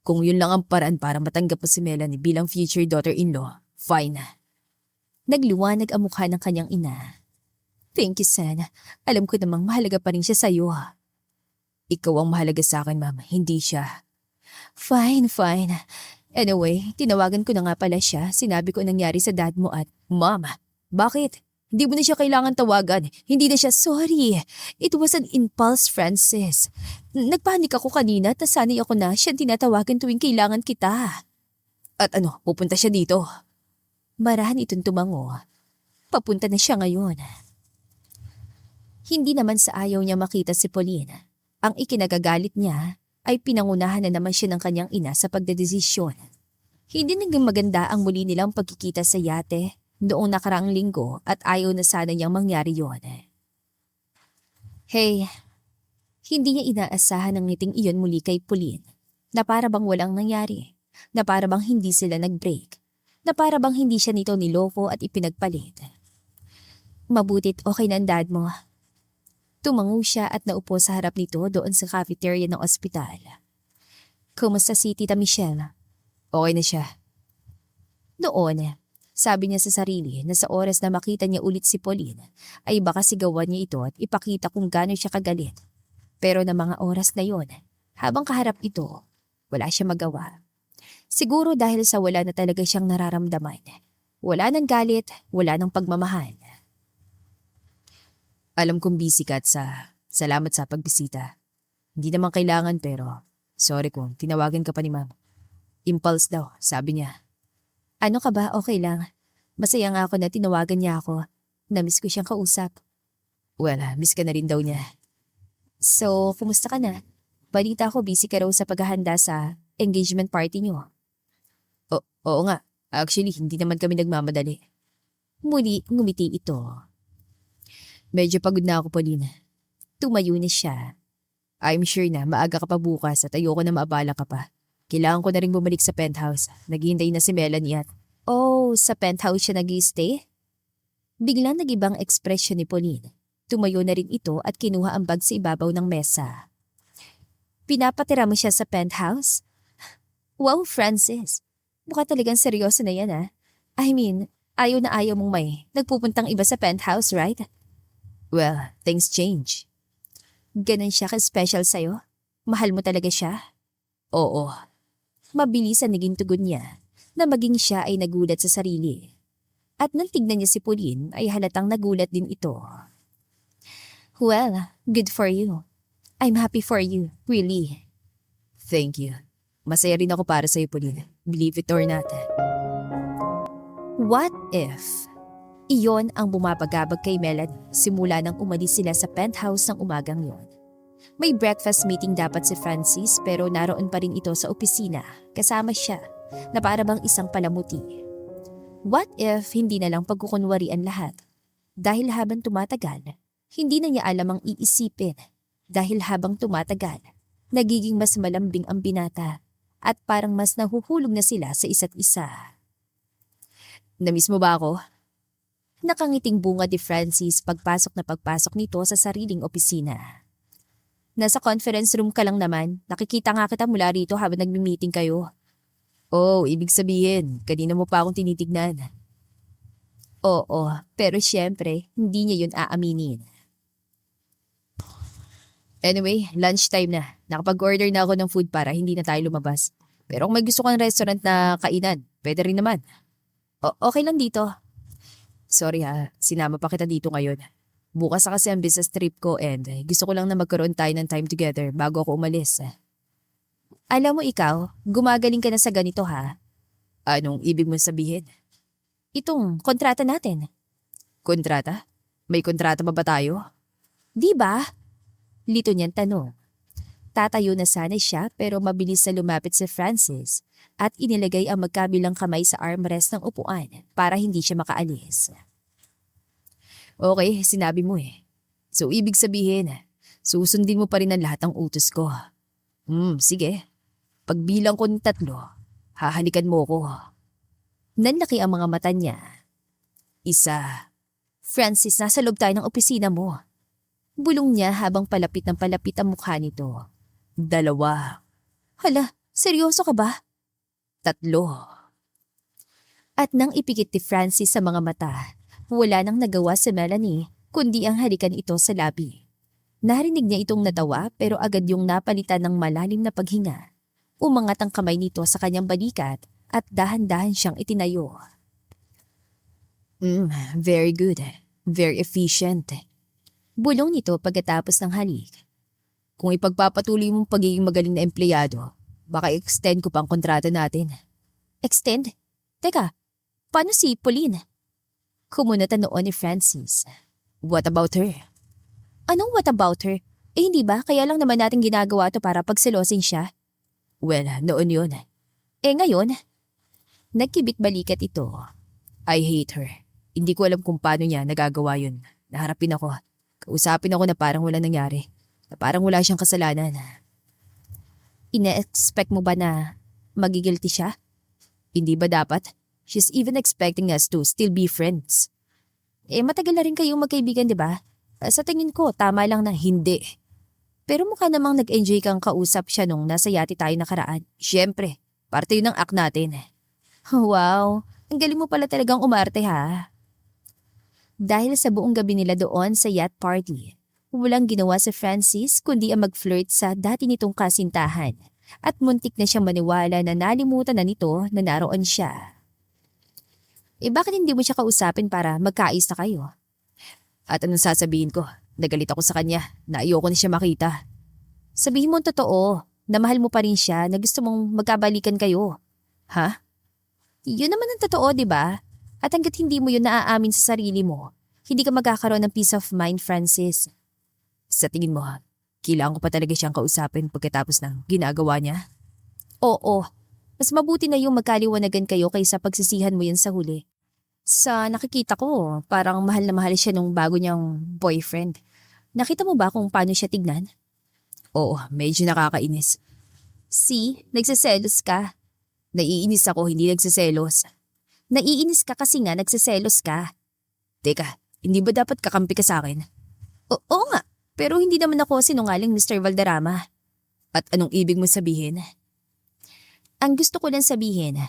[SPEAKER 2] Kung yun lang ang paraan para matanggap mo si Melanie bilang future daughter-in-law, fine.
[SPEAKER 1] Nagliwanag ang mukha ng kanyang ina. Thank you, son. Alam ko namang mahalaga pa rin siya sa'yo.
[SPEAKER 2] Ikaw ang mahalaga sa akin, ma'am, hindi siya.
[SPEAKER 1] Fine. Anyway, tinawagan ko na nga pala siya. Sinabi ko nangyari sa dad mo at,
[SPEAKER 2] Ma'am, bakit? Hindi mo na siya kailangan tawagan. Hindi na siya,
[SPEAKER 1] sorry. It was an impulse, Francis. Nagpanik ako kanina at nasanay ako na siya tinatawagan tuwing kailangan kita.
[SPEAKER 2] At ano, pupunta siya dito?
[SPEAKER 1] Marahan itong tumango. Papunta na siya ngayon. Hindi naman sa ayaw niya makita si Pauline. Ang ikinagagalit niya ay pinangunahan na naman siya ng kanyang ina sa pagdedesisyon. Hindi naging maganda ang muli nilang pagkikita sa yate noong nakaraang linggo at ayaw na sana niyang mangyari yon. Hey, hindi niya inaasahan ang ngiting iyon muli kay Pauline na para bang walang nangyari, na para bang hindi sila nag-break, na para bang hindi siya nito niloko at ipinagpalit. Mabutit okay na ang dad mo. Tumango siya at naupo sa harap nito doon sa cafeteria ng ospital. Kumusta si Tita Michelle?
[SPEAKER 2] Okay na siya.
[SPEAKER 1] Noon, sabi niya sa sarili na sa oras na makita niya ulit si Pauline, ay baka sigawan niya ito at ipakita kung gaano siya kagalit. Pero na mga oras na yon, habang kaharap ito, wala siya magawa. Siguro dahil sa wala na talaga siyang nararamdaman. Wala ng galit, wala ng pagmamahal.
[SPEAKER 2] Alam kong busy ka at salamat sa pagbisita. Hindi naman kailangan pero sorry kung tinawagan ka pa ni ma'am. Impulse daw, sabi niya.
[SPEAKER 1] Ano ka ba? Okay lang. Masaya nga ako na tinawagan niya ako. Namiss ko siyang kausap.
[SPEAKER 2] Well, miss ka na rin daw niya.
[SPEAKER 1] So, kumusta ka na? Balita ko busy ka raw sa paghahanda sa engagement party niyo.
[SPEAKER 2] Oo nga, actually hindi naman kami nagmamadali.
[SPEAKER 1] Muli, ngumiti ito.
[SPEAKER 2] Medyo pagod na ako, Pauline.
[SPEAKER 1] Tumayo na siya.
[SPEAKER 2] I'm sure na maaga ka pa bukas at ayoko na maabala ka pa. Kailangan ko na rin bumalik sa penthouse. Naghihintay na si Melanie at…
[SPEAKER 1] Oh, sa penthouse siya nag-i-stay? Biglang nag-ibang ekspresyon ni Pauline. Tumayo na rin ito at kinuha ang bag sa ibabaw ng mesa. Pinapatira mo siya sa penthouse? Wow, Francis. Mukha talagang seryoso na yan ah. I mean, ayaw na ayaw mong may nagpupuntang iba sa penthouse, right?
[SPEAKER 2] Well, things change.
[SPEAKER 1] Ganon siya ka-special sa'yo? Mahal mo talaga siya?
[SPEAKER 2] Oo.
[SPEAKER 1] Mabilis ang naging tugon niya na maging siya ay nagulat sa sarili. At nang tignan niya si Pauline ay halatang nagulat din ito. Well, good for you. I'm happy for you, really.
[SPEAKER 2] Thank you. Masaya rin ako para sa'yo, Pauline. Believe it or not.
[SPEAKER 1] What if? Iyon ang bumabagabag kay Melanie simula nang umalis sila sa penthouse ng umagang yon. May breakfast meeting dapat si Francis pero naroon pa rin ito sa opisina kasama siya na para bang isang palamuti. What if hindi na lang pagkukunwarian lahat? Dahil habang tumatagal, hindi na niya alam ang iisipin. Dahil habang tumatagal, nagiging mas malambing ang binata at parang mas nahuhulog na sila sa isa't isa.
[SPEAKER 2] Namiss mo ba ako?
[SPEAKER 1] Nakangiting bunga ni Francis pagpasok nito sa sariling opisina. Nasa conference room ka lang naman. Nakikita nga kita mula rito habang nagmi-meeting kayo.
[SPEAKER 2] Oh, ibig sabihin, kanina mo pa akong tinitignan.
[SPEAKER 1] Oo, pero syempre, hindi niya yun aaminin.
[SPEAKER 2] Anyway, lunchtime na. Nakapag-order na ako ng food para hindi na tayo lumabas. Pero kung may gusto kang restaurant na kainan, pwede rin naman.
[SPEAKER 1] Okay lang dito.
[SPEAKER 2] Sorry ha, sinama pa kita dito ngayon. Bukas na kasi ang business trip ko and gusto ko lang na magkaroon tayo ng time together bago ako umalis.
[SPEAKER 1] Alam mo ikaw, gumagaling ka na sa ganito ha.
[SPEAKER 2] Anong ibig mong sabihin?
[SPEAKER 1] Itong kontrata natin.
[SPEAKER 2] Kontrata? May kontrata pa ba tayo?
[SPEAKER 1] Di ba? Lito niyang tanong. Tatayo na sana siya pero mabilis na lumapit si Francis at inilagay ang magkabilang kamay sa armrest ng upuan para hindi siya makaalis.
[SPEAKER 2] Okay, sinabi mo eh. So ibig sabihin, susundin mo pa rin ang lahat ng utos ko. Sige. Pagbilang ko ng 3, hahalikan mo ko.
[SPEAKER 1] Nanlaki ang mga mata niya.
[SPEAKER 2] 1.
[SPEAKER 1] Francis, nasa loob tayo ng opisina mo. Bulong niya habang palapit ng palapit ang mukha nito.
[SPEAKER 2] 2.
[SPEAKER 1] Hala, seryoso ka ba?
[SPEAKER 2] 3.
[SPEAKER 1] At nang ipikit ni Francis sa mga mata, wala nang nagawa si Melanie kundi ang halikan ito sa labi. Narinig niya itong natawa pero agad yung napalitan ng malalim na paghinga. Umangat ang kamay nito sa kanyang balikat at dahan-dahan siyang itinayo.
[SPEAKER 2] Very good. Very efficient.
[SPEAKER 1] Bulong nito pagkatapos ng halik.
[SPEAKER 2] Kung ipagpapatuloy mong pagiging magaling na empleyado, baka extend ko pang kontrata natin.
[SPEAKER 1] Extend? Teka, paano si Pauline? Kumunata noon ni Francis.
[SPEAKER 2] What about her?
[SPEAKER 1] Anong what about her? Hindi ba? Kaya lang naman natin ginagawa to para pagselosin siya.
[SPEAKER 2] Well, noon yun.
[SPEAKER 1] Ngayon? Nagkibit balikat ito.
[SPEAKER 2] I hate her. Hindi ko alam kung paano niya nagagawa yun. Naharapin ako. Kausapin ako na parang wala nangyari. Na parang wala siyang kasalanan.
[SPEAKER 1] Ina-expect mo ba na magigilty siya?
[SPEAKER 2] Hindi ba dapat? She's even expecting us to still be friends.
[SPEAKER 1] Matagal na rin kayong magkaibigan, di ba? Sa tingin ko, tama lang na hindi. Pero mukha namang nag-enjoy kang kausap siya nung nasa yate tayo nakaraan.
[SPEAKER 2] Siyempre, parte yun ng act natin.
[SPEAKER 1] Wow, Ang galing mo pala talagang umarte ha. Dahil sa buong gabi nila doon sa yacht party, walang ginawa si Francis kundi ang mag-flirt sa dati nitong kasintahan at muntik na siyang maniwala na nalimutan na nito na naroon siya. Bakit hindi mo siya kausapin para magkaayos na kayo?
[SPEAKER 2] At anong sasabihin ko? Nagalit ako sa kanya na ayoko na siya makita.
[SPEAKER 1] Sabihin mo ang totoo, na mahal mo pa rin siya, na gusto mong magkabalikan kayo.
[SPEAKER 2] Ha?
[SPEAKER 1] Yun naman ang totoo, di ba? At hanggat hindi mo yun naaamin sa sarili mo, hindi ka magkakaroon ng peace of mind, Francis.
[SPEAKER 2] Sa tingin mo, kailangan ko pa talaga siyang kausapin pagkatapos ng ginagawa niya?
[SPEAKER 1] Oo, mas mabuti na yung magkaliwanagan kayo kaysa pagsisihan mo yan sa huli. Sa nakikita ko, parang mahal na mahal siya nung bago niyang boyfriend. Nakita mo ba kung paano siya tignan?
[SPEAKER 2] Oo, medyo nakakainis.
[SPEAKER 1] See, nagsiselos ka.
[SPEAKER 2] Naiinis ako, hindi nagsiselos.
[SPEAKER 1] Naiinis ka kasi nga nagsiselos ka.
[SPEAKER 2] Teka, hindi ba dapat kakampi ka sa akin?
[SPEAKER 1] Oo nga, pero hindi naman ako sinungaling Mr. Valderrama.
[SPEAKER 2] At anong ibig mo sabihin?
[SPEAKER 1] Ang gusto ko lang sabihin,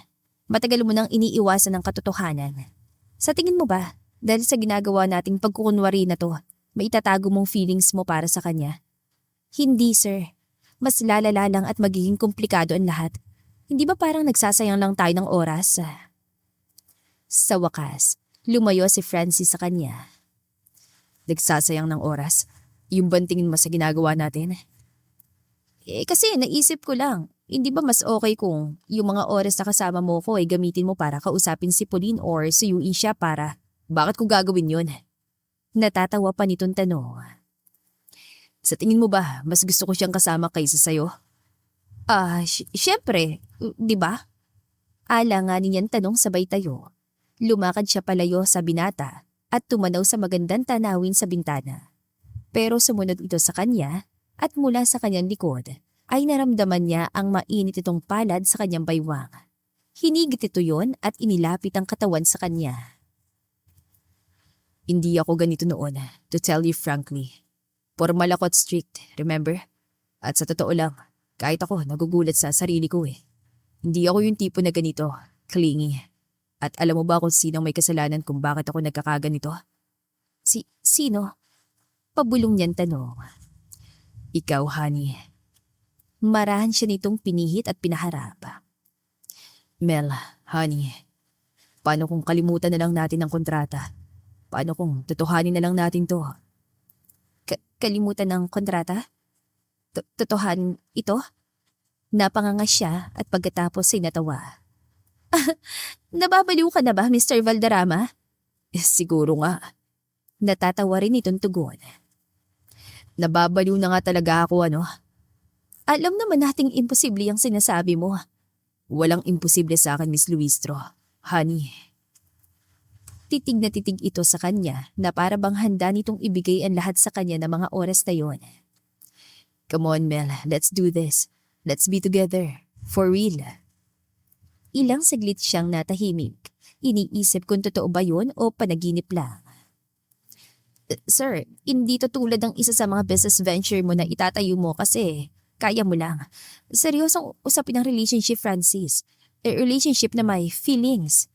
[SPEAKER 1] matagal mo nang iniiwasan ng katotohanan. Sa tingin mo ba, dahil sa ginagawa nating pagkukunwari na to, may itatago mong feelings mo para sa kanya? Hindi, sir. Mas lalala lang at magiging komplikado ang lahat. Hindi ba parang nagsasayang lang tayo ng oras? Sa wakas, lumayo si Francis sa kanya.
[SPEAKER 2] Nagsasayang ng oras? Yung bantingin mo sa ginagawa natin?
[SPEAKER 1] Kasi naisip ko lang, hindi ba mas okay kung yung mga oras na kasama mo ko ay gamitin mo para kausapin si Pauline or suyuin siya para…
[SPEAKER 2] Bakit ko gagawin yun?
[SPEAKER 1] Natatawa pa nitong tanong.
[SPEAKER 2] Sa tingin mo ba, mas gusto ko siyang kasama kaysa sa'yo?
[SPEAKER 1] Syempre, di ba? Alanganin niyang tanong sabay tayo. Lumakad siya palayo sa binata at tumanaw sa magandang tanawin sa bintana. Pero sumunod ito sa kanya at mula sa kanyang likod ay naramdaman niya ang mainit itong palad sa kanyang baywang. Hinigit ito yon at inilapit ang katawan sa kanya.
[SPEAKER 2] Hindi ako ganito noon, to tell you frankly. Formal ako at strict, remember? At sa totoo lang, kahit ako nagugulat sa sarili ko eh. Hindi ako yung tipo na ganito, clingy. At alam mo ba kung sinong may kasalanan kung bakit ako nagkakaganito?
[SPEAKER 1] Sino? Pabulong niyang tanong.
[SPEAKER 2] Ikaw, honey.
[SPEAKER 1] Marahan siya nitong pinihit at pinaharap.
[SPEAKER 2] Mel, honey. Paano kung kalimutan na lang natin ang kontrata? Paano kung totohanin na lang natin to?
[SPEAKER 1] Kalimutan ng kontrata? Totohan ito? Napanganga siya at pagkatapos ay natawa. Nababaliw ka na ba, Mr. Valderrama?
[SPEAKER 2] Siguro nga.
[SPEAKER 1] Natatawa rin itong tugon.
[SPEAKER 2] Nababaliw na nga talaga ako, ano?
[SPEAKER 1] Alam naman nating imposible ang sinasabi mo.
[SPEAKER 2] Walang imposible sa akin, Miss Luistro. Honey.
[SPEAKER 1] Titig na titig ito sa kanya na para bang handa nitong ibigay ang lahat sa kanya ng mga oras na yon.
[SPEAKER 2] Come on, Mel. Let's do this. Let's be together. For real.
[SPEAKER 1] Ilang saglit siyang natahimik. Iniisip kung totoo ba yun o panaginip lang. Sir, hindi to tulad ng isa sa mga business venture mo na itatayo mo kasi kaya mo lang. Seryosong usapin ang relationship, Francis. A relationship na may feelings.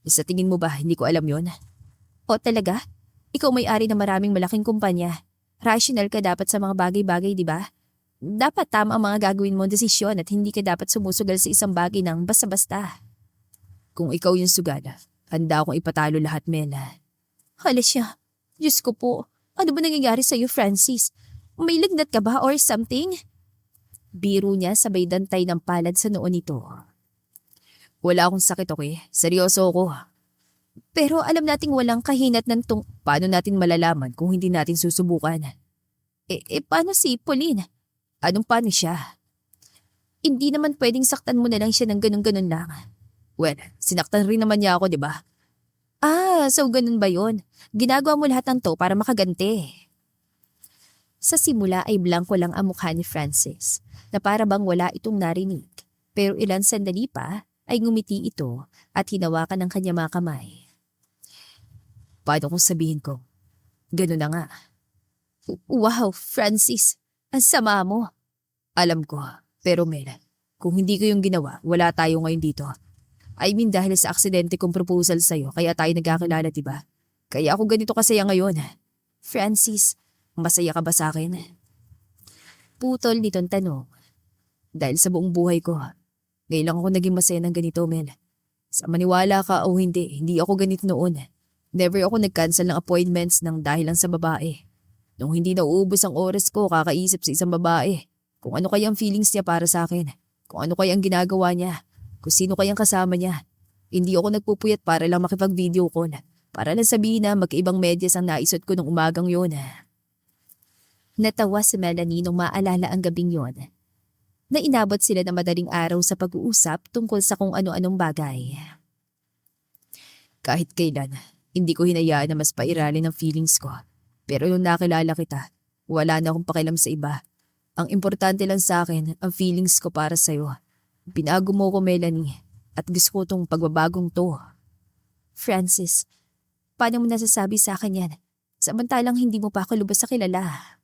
[SPEAKER 2] Sa tingin mo ba, hindi ko alam yon?
[SPEAKER 1] O talaga? Ikaw may-ari ng maraming malaking kumpanya. Rational ka dapat sa mga bagay-bagay, di ba? Dapat tama ang mga gagawin mong desisyon at hindi ka dapat sumusugal sa isang bagay ng basta-basta.
[SPEAKER 2] Kung ikaw yung sugada, handa akong ipatalo lahat, Mela.
[SPEAKER 1] Hala siya. Diyos ko po. Ano ba nangyayari sa'yo, Francis? May lagnat ka ba or something? Biro niya sabay dantay ng palad sa noon nito.
[SPEAKER 2] Wala akong sakit, okay? Seryoso ako.
[SPEAKER 1] Pero alam nating walang kahinat ng
[SPEAKER 2] Paano natin malalaman kung hindi natin susubukan?
[SPEAKER 1] Paano si Pauline?
[SPEAKER 2] Anong paano siya?
[SPEAKER 1] Hindi naman pwedeng saktan mo na lang siya ng ganun-ganun lang.
[SPEAKER 2] Well, sinaktan rin naman niya ako, di ba?
[SPEAKER 1] So ganun ba yun? Ginagawa mo lahat ng to para makaganti. Sa simula ay blanko lang ang mukha ni Francis na para bang wala itong narinig. Pero ilang sandali pa ay ngumiti ito at hinawakan ng kanya mga kamay.
[SPEAKER 2] Paano kung sabihin ko? Ganun na nga.
[SPEAKER 1] Wow, Francis. Ang sama mo.
[SPEAKER 2] Alam ko, pero Mel, kung hindi ko yung ginawa, wala tayo ngayon dito. I mean dahil sa aksidente kong proposal sa'yo kaya tayo nagkakilala, diba? Kaya ako ganito kasaya ngayon.
[SPEAKER 1] Francis,
[SPEAKER 2] Masaya ka ba sa akin?
[SPEAKER 1] putol nitong tanong.
[SPEAKER 2] Dahil sa buong buhay ko, ngayon lang ako naging masaya ng ganito, Mel. Sa maniwala ka o hindi ako ganito noon. Never ako nag-cancel ng appointments ng dahil lang sa babae. Nung hindi nauubos ang oras ko kakaisip sa isang babae, kung ano kaya ang feelings niya para sa akin, kung ano kaya ang ginagawa niya, kung sino kaya ang kasama niya. Hindi ako nagpupuyat para lang makipag-video call, para lang sabihin na magkaibang medyas ang naisot ko nung umagang yun.
[SPEAKER 1] Natawa si Melanie nung maalala ang gabing yon. Na inabot sila na madaling araw sa pag-uusap tungkol sa kung ano-anong bagay.
[SPEAKER 2] Kahit kailan, hindi ko hinayaan na mas pairalin ang feelings ko. Pero nung nakilala kita, wala na akong pakialam sa iba. Ang importante lang sa akin, ang feelings ko para sa'yo. Pinago mo ko, Melanie, at gusto ko tong pagbabagong to.
[SPEAKER 1] Francis, paano mo nasasabi sa akin yan? Samantalang hindi mo pa ako lubos sa kilala.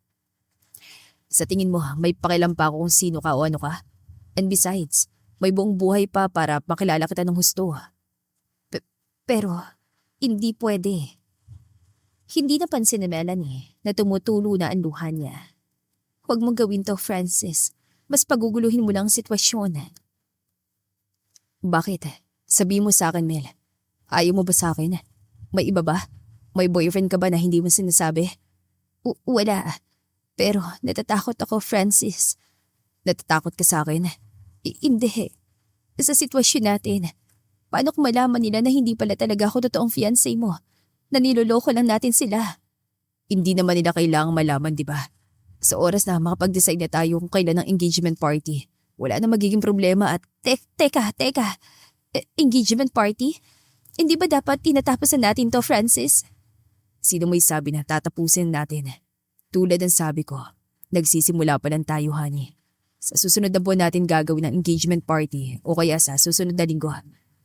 [SPEAKER 2] Sa tingin mo, may pakialam pa ako kung sino ka o ano ka? And besides, may buong buhay pa para makilala kita ng husto.
[SPEAKER 1] Pero, hindi pwede. Hindi napansin ni Melanie na tumutulo na ang luha niya. Huwag mong gawin to, Francis. Mas paguguluhin mo lang ang sitwasyon.
[SPEAKER 2] Bakit? Sabi mo sa akin, Mel. Ayaw mo ba sa akin? May iba ba? May boyfriend ka ba na hindi mo sinasabi?
[SPEAKER 1] Wala. Pero natatakot ako, Francis.
[SPEAKER 2] Natatakot ka sa akin?
[SPEAKER 1] Hindi. Sa sitwasyon natin. Paano kung malaman nila na hindi pala talaga ako totoong fiancé mo? Na niloloko lang natin sila.
[SPEAKER 2] Hindi naman nila kailangang malaman, di ba? Sa oras na makapag-decide na tayo kung kailan ang engagement party, wala na magiging problema at…
[SPEAKER 1] Teka. Engagement party? Hindi ba dapat tinatapos na natin to, Francis?
[SPEAKER 2] Sino may sabi na tatapusin natin? Tulad ng sabi ko, nagsisimula pa lang tayo, honey. Sa susunod na buwan natin gagawin ang engagement party o kaya sa susunod na linggo.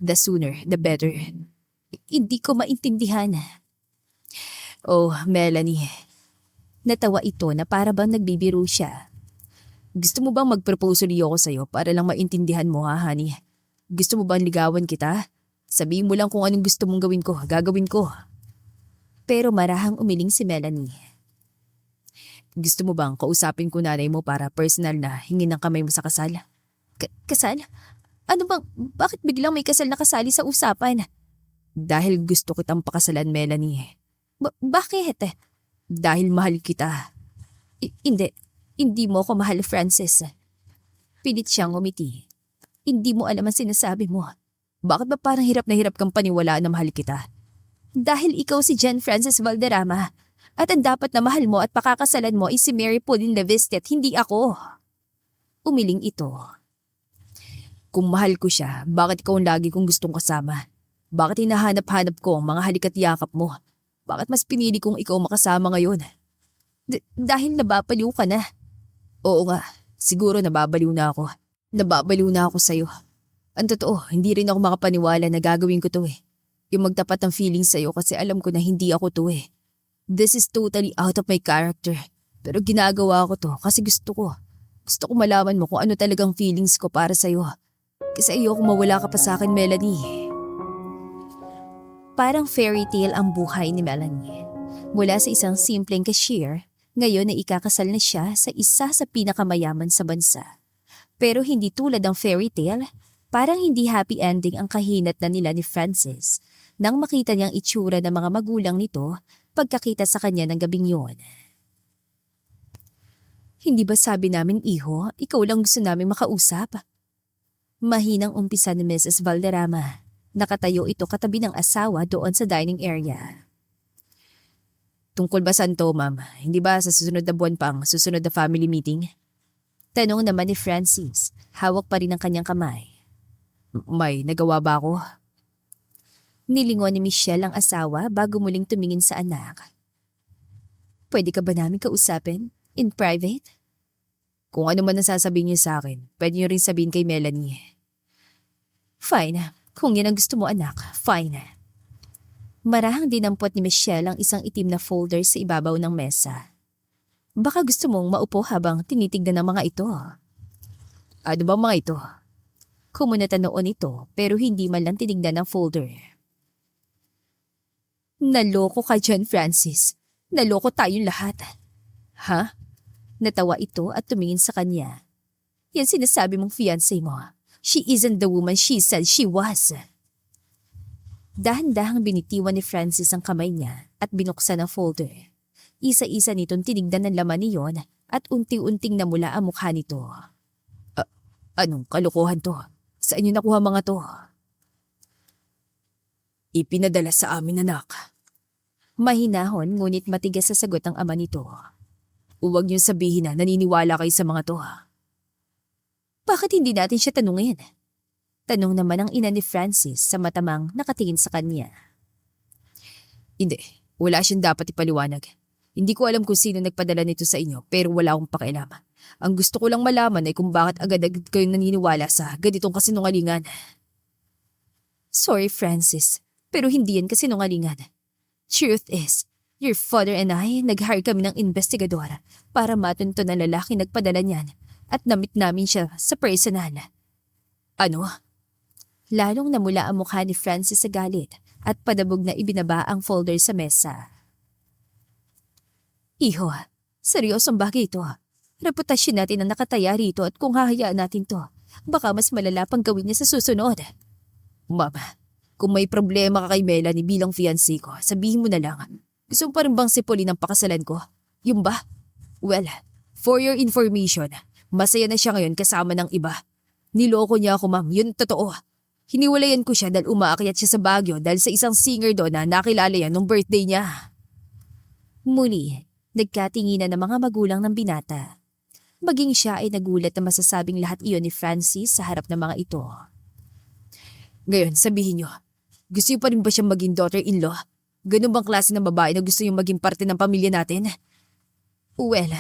[SPEAKER 2] The sooner, the better.
[SPEAKER 1] Hindi ko maintindihan.
[SPEAKER 2] Oh, Melanie.
[SPEAKER 1] Natawa ito na para bang nagbibiro siya.
[SPEAKER 2] Gusto mo bang mag-proposal ako sa'yo para lang maintindihan mo, ha, honey? Gusto mo bang ligawan kita? Sabihin mo lang kung anong gusto mong gawin ko, gagawin ko.
[SPEAKER 1] Pero marahang umiling si Melanie.
[SPEAKER 2] Gusto mo bang kausapin ko nanay mo para personal na hingin ng kamay mo sa kasal?
[SPEAKER 1] Kasal? Ano bang, bakit biglang may kasal na kasali sa usapan?
[SPEAKER 2] Dahil gusto kitang pakasalan, Melanie.
[SPEAKER 1] Bakit?
[SPEAKER 2] Dahil mahal kita.
[SPEAKER 1] Hindi mo ako mahal, Francis. Pilit siyang umiti. Hindi mo alam ang sinasabi mo.
[SPEAKER 2] Bakit ba parang hirap na hirap kang paniwalaan na mahal kita?
[SPEAKER 1] Dahil ikaw si Jen Francis Valderrama. At ang dapat na mahal mo at pakakasalan mo ay si Mary Pauline Levistet, hindi ako. Umiling ito.
[SPEAKER 2] Kung mahal ko siya, bakit ikaw ang lagi kong gustong kasama? Bakit hinahanap-hanap ko ang mga halikat yakap mo? Bakit mas pinili kong ikaw makasama ngayon?
[SPEAKER 1] Dahil nababaliw ka na.
[SPEAKER 2] Oo nga, siguro nababaliw na ako. Nababaliw na ako sa'yo. Ang totoo, hindi rin ako makapaniwala na gagawin ko to eh. Yung magtapat ng feelings sa'yo kasi alam ko na hindi ako to eh. This is totally out of my character. Pero ginagawa ko to kasi gusto ko. Gusto ko malaman mo kung ano talagang feelings ko para sa'yo. Kasi ayoko mawala ka pa sa akin, Melanie.
[SPEAKER 1] Parang fairy tale ang buhay ni Melanie. Mula sa isang simpleng cashier, ngayon ay ikakasal na siya sa isa sa pinakamayaman sa bansa. Pero hindi tulad ng fairy tale, parang hindi happy ending ang kahinat na nila ni Francis nang makita niyang itsura ng mga magulang nito pagkakita sa kanya ng gabing yon. Hindi ba sabi namin, iho, ikaw lang gusto naming makausap? Mahinang umpisa ni Mrs. Valderrama. Nakatayo ito katabi ng asawa doon sa dining area.
[SPEAKER 2] Tungkol ba saan to, ma'am? Hindi ba sa susunod na buwan pang susunod na family meeting?
[SPEAKER 1] Tanong naman ni Francis, hawak pa rin ang kanyang kamay.
[SPEAKER 2] May nagawa ba ako?
[SPEAKER 1] Nilingon ni Michelle ang asawa bago muling tumingin sa anak. Pwede ka ba namin kausapin? In private?
[SPEAKER 2] Kung ano man ang sasabihin niyo sa akin, pwede niyo rin sabihin kay Melanie.
[SPEAKER 1] Fine. Kung yan ang gusto mo, anak, fine. Marahang dinampot ni Michelle ang isang itim na folder sa ibabaw ng mesa. Baka gusto mong maupo habang tinitignan ng mga ito.
[SPEAKER 2] Ano ba mga ito?
[SPEAKER 1] Kumunata noon ito pero hindi man lang tinignan ang folder. Naloko ka dyan, Francis. Naloko tayong lahat. Ha? Natawa ito at tumingin sa kanya. Yan sinasabi mong fiancé mo. She isn't the woman she said she was. Dahan-dahang binitiwan ni Francis ang kamay niya at binuksan ang folder. Isa-isa nitong tinignan ng laman niyon at unti-unting namula ang mukha nito.
[SPEAKER 2] Anong kalokohan to? Saan niyo nakuha mga to? Ipinadala sa amin, anak.
[SPEAKER 1] Mahinahon ngunit matigas sa sagot ng ama nito.
[SPEAKER 2] Huwag niyong sabihin na naniniwala kayo sa mga to.
[SPEAKER 1] Bakit hindi natin siya tanungin? Tanong naman ang ina ni Francis sa matamang nakatingin sa kanya.
[SPEAKER 2] Hindi, wala siyang dapat ipaliwanag. Hindi ko alam kung sino nagpadala nito sa inyo pero wala akong pakialam. Ang gusto ko lang malaman ay kung bakit agad-agad kayong naniniwala sa ganitong kasinungalingan.
[SPEAKER 1] Sorry, Francis, pero hindi yan kasinungalingan. Truth is, your father and I nag-hire kami ng investigador para matunto ng lalaki nagpadala niyan at namit namin siya sa personal.
[SPEAKER 2] Ano?
[SPEAKER 1] Lalong namula ang mukha ni Francis sa galit at padabog na ibinaba ang folder sa mesa. Iho, seryosong bagay ito. Reputasyon natin ang nakataya rito at kung hahayaan natin to, baka mas malala pang gawin niya sa susunod.
[SPEAKER 2] Mama, kung may problema ka kay Melanie bilang fiancé ko, sabihin mo na lang. Gusto mo pa rin bang sipulin ang pakasalan ko? Yung ba? Well, for your information, masaya na siya ngayon kasama ng iba. Niloko niya ako, ma'am. Yun totoo. Hiniwalayan ko siya dahil umaakyat siya sa Baguio dahil sa isang singer doon na nakilala yan nung birthday niya.
[SPEAKER 1] Muli, nagkatinginan ng mga magulang ng binata. Maging siya ay nagulat na masasabing lahat iyon ni Francis sa harap ng mga ito.
[SPEAKER 2] Ngayon, sabihin niyo, gusto niyo pa rin ba siyang maging daughter-in-law? Ganun bang klase ng babae na gusto niyong maging parte ng pamilya natin?
[SPEAKER 1] Well,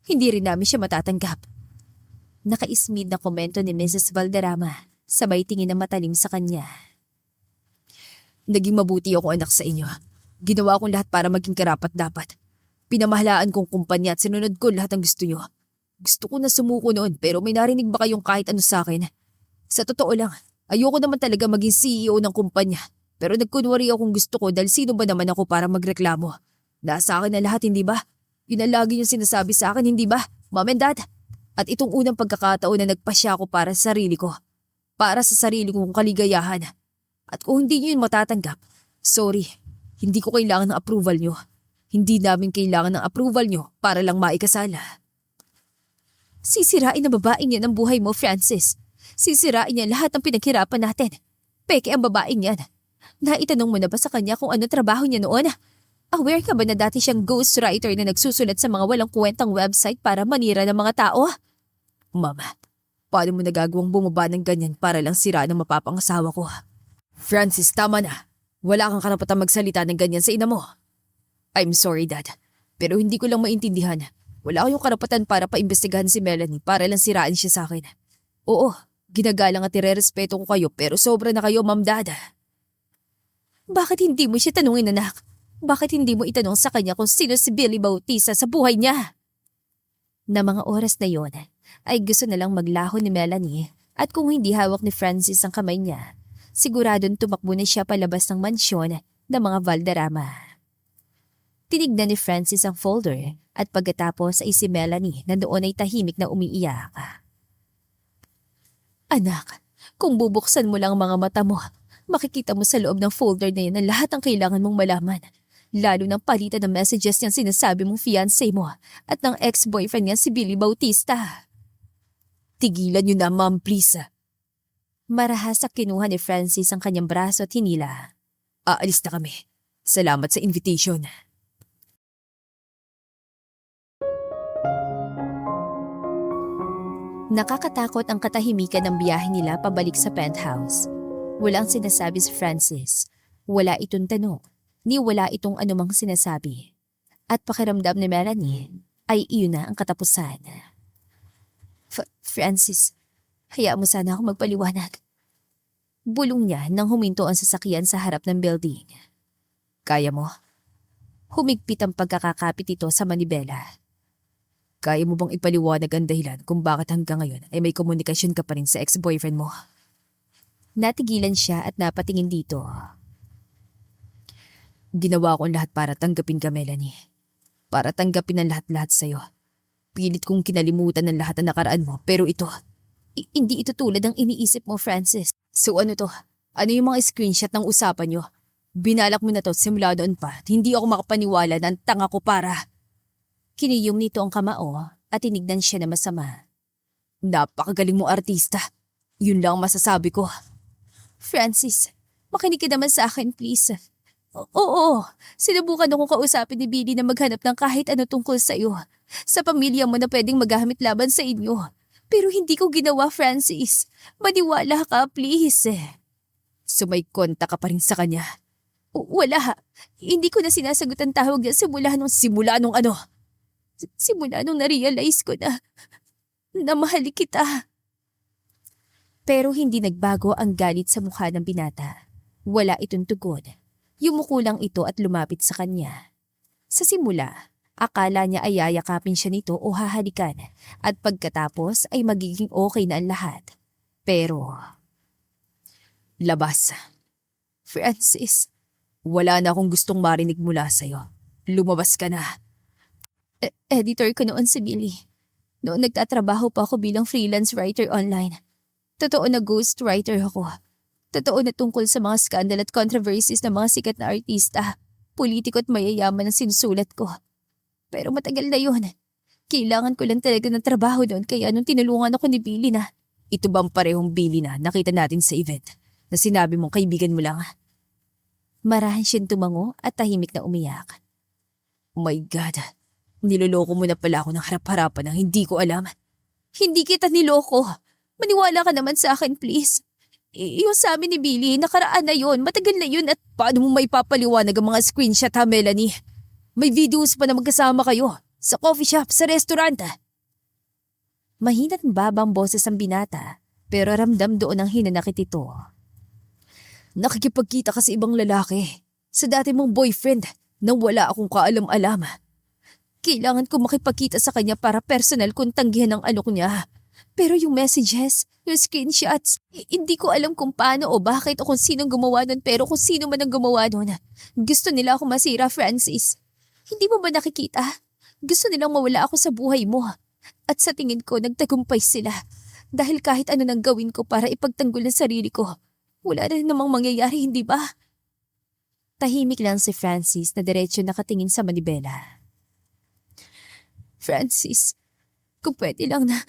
[SPEAKER 1] hindi rin namin siya matatanggap. Nakaismid na komento ni Mrs. Valderrama, sabay tingin na matalim sa kanya.
[SPEAKER 2] Naging mabuti ako anak sa inyo. Ginawa kong lahat para maging karapat-dapat. Pinamahalaan kong kumpanya at sinunod ko lahat ng gusto niyo. Gusto ko na sumuko noon pero may narinig ba kayong kahit ano sa akin? Sa totoo lang, ayoko naman talaga maging CEO ng kumpanya. Pero nagkunwari akong gusto ko dahil sino ba naman ako para magreklamo? Nasa akin na lahat, hindi ba? Yun ang lagi niyong sinasabi sa akin, hindi ba? Mom and Dad? At itong unang pagkakataon na nagpasya ako para sa sarili ko. Para sa sarili kong kaligayahan. At kung hindi niyo yun matatanggap, sorry, hindi ko kailangan ng approval niyo. Hindi namin kailangan ng approval niyo para lang maikasala.
[SPEAKER 1] Sisirain na babaeng yan ang buhay mo, Francis. Sisirain niya lahat ng pinaghirapan natin. Peke ang babaeng yan. Naitanong mo na ba sa kanya kung ano trabaho niya noon? Aware ka ba na dati siyang ghostwriter na nagsusulat sa mga walang kwentang website para manira ng mga tao?
[SPEAKER 2] Mama, paano mo nagagawang bumaba ng ganyan para lang sira ng mapapangasawa ko? Francis, tama na. Wala kang karapatang magsalita ng ganyan sa ina mo. I'm sorry, Dad. Pero hindi ko lang maintindihan. Wala kayong karapatan para paimbestigahan si Melanie para lang siraan siya sa akin. Oo, ginagalang at irerespeto ko kayo pero sobra na kayo, Ma'am Dad.
[SPEAKER 1] Bakit hindi mo siya tanungin, anak? Bakit hindi mo itanong sa kanya kung sino si Billy Bautista sa buhay niya? Na mga oras na yon, ay gusto na lang maglaho ni Melanie at kung hindi hawak ni Francis ang kamay niya, siguradong tumakbo na siya palabas ng mansyon ng mga Valderrama. Tinignan ni Francis ang folder at pagkatapos ay si Melanie na doon ay tahimik na umiiyak. Anak, kung bubuksan mo lang ang mga mata mo, makikita mo sa loob ng folder na yan ang lahat ng kailangan mong malaman. Lalo ng palitan ng messages niyang sinasabi mong fiancé mo at ng ex-boyfriend niya si Billy Bautista.
[SPEAKER 2] Tigilan niyo na, Ma'am, please.
[SPEAKER 1] Marahasak kinuha ni Francis ang kanyang braso at hinila.
[SPEAKER 2] Aalis na kami. Salamat sa invitation.
[SPEAKER 1] Nakakatakot ang katahimikan ng biyahe nila pabalik sa penthouse. Walang sinasabi si Francis. Wala itong tanong, ni wala itong anumang sinasabi. At pakiramdam ni Melanie ay iyon na ang katapusan. Francis, hayaan mo sana ako magpaliwanag. Bulong niya nang huminto ang sasakyan sa harap ng building.
[SPEAKER 2] Kaya mo?
[SPEAKER 1] Humigpit ang pagkakakapit ito sa manibela.
[SPEAKER 2] Kaya mo bang ipaliwanag ang dahilan kung bakit hanggang ngayon ay may komunikasyon ka pa rin sa ex-boyfriend mo?
[SPEAKER 1] Natigilan siya at napatingin dito.
[SPEAKER 2] Ginawa ko ang lahat para tanggapin ka, Melanie. Para tanggapin ang lahat-lahat sa'yo. Pilit kong kinalimutan ng lahat ng nakaraan mo, pero ito,
[SPEAKER 1] Hindi ito tulad ng iniisip mo, Francis.
[SPEAKER 2] so ano to? Ano yung mga screenshot ng usapan nyo? Binalak mo na to simula doon pa at hindi ako makapaniwala na ang tanga ko para.
[SPEAKER 1] Kiniyom nito ang kamao at tinignan siya na masama.
[SPEAKER 2] Napakagaling mo artista. Yun lang ang masasabi ko.
[SPEAKER 1] Francis, makinig ka naman sa akin, please. Oo, sinubukan akong kausapin ni Billy na maghanap ng kahit ano tungkol sa iyo. Sa pamilya mo na pwedeng maghamit laban sa inyo. Pero hindi ko ginawa, Francis. Maniwala ka, please.
[SPEAKER 2] So may konta ka pa rin sa kanya.
[SPEAKER 1] Wala. Hindi ko na sinasagot ang tawag niya simula nung
[SPEAKER 2] Ano?
[SPEAKER 1] simula nung na-realize ko na mahal kita. Pero hindi nagbago ang galit sa mukha ng binata. Wala itong tugon. Yumuko lang ito at lumapit sa kanya. Sa simula, akala niya ay yayakapin siya nito o hahalikan at pagkatapos ay magiging okay na ang lahat. Pero,
[SPEAKER 2] Labas.
[SPEAKER 1] Francis,
[SPEAKER 2] Wala na akong gustong marinig mula sa'yo. Lumabas ka na.
[SPEAKER 1] editor ko noon si Billy. Noon nagtatrabaho pa ako bilang freelance writer online. Totoo na ghostwriter ako. Totoo na tungkol sa mga skandal at controversies ng mga sikat na artista, politiko at mayayaman ang sinusulat ko. Pero matagal na yun. Kailangan ko lang talaga ng trabaho doon kaya nung tinulungan ako ni Billy na.
[SPEAKER 2] Ito bang parehong Billy na nakita natin sa event na sinabi mong kaibigan mo lang?
[SPEAKER 1] Marahan siyang tumango at tahimik na umiyak.
[SPEAKER 2] Oh my God, niloloko mo na pala ako ng harap-harapan ng hindi ko alam.
[SPEAKER 1] Hindi kita niloko. Maniwala ka naman sa akin, please. Yung sa amin ni Billy, nakaraan na yun, matagal na yun at
[SPEAKER 2] Paano mo may papaliwanag ang mga screenshot ha, Melanie? May videos pa na magkasama kayo. Sa coffee shop, sa restaurant.
[SPEAKER 1] mahina't babang boses ang binata, pero ramdam doon ang hinanakit ito.
[SPEAKER 2] Nakikipagkita ka sa ibang lalaki. Sa dati mong boyfriend nang wala akong kaalam-alam.
[SPEAKER 1] Kailangan ko makipagkita sa kanya para personal kong tanggihan ang alok niya. Pero yung messages, yung screenshots, hindi ko alam kung paano o bakit o kung sinong gumawa nun pero kung sino man ang gumawa nun. Gusto nila ako masira, Francis. Hindi mo ba nakikita? Gusto nilang mawala ako sa buhay mo. At sa tingin ko, nagtagumpay sila. Dahil kahit ano nang gawin ko para ipagtanggol ang sarili ko, wala rin namang mangyayari, hindi ba? Tahimik lang si Francis na diretso nakatingin sa manibela. Francis, kung pwede lang na,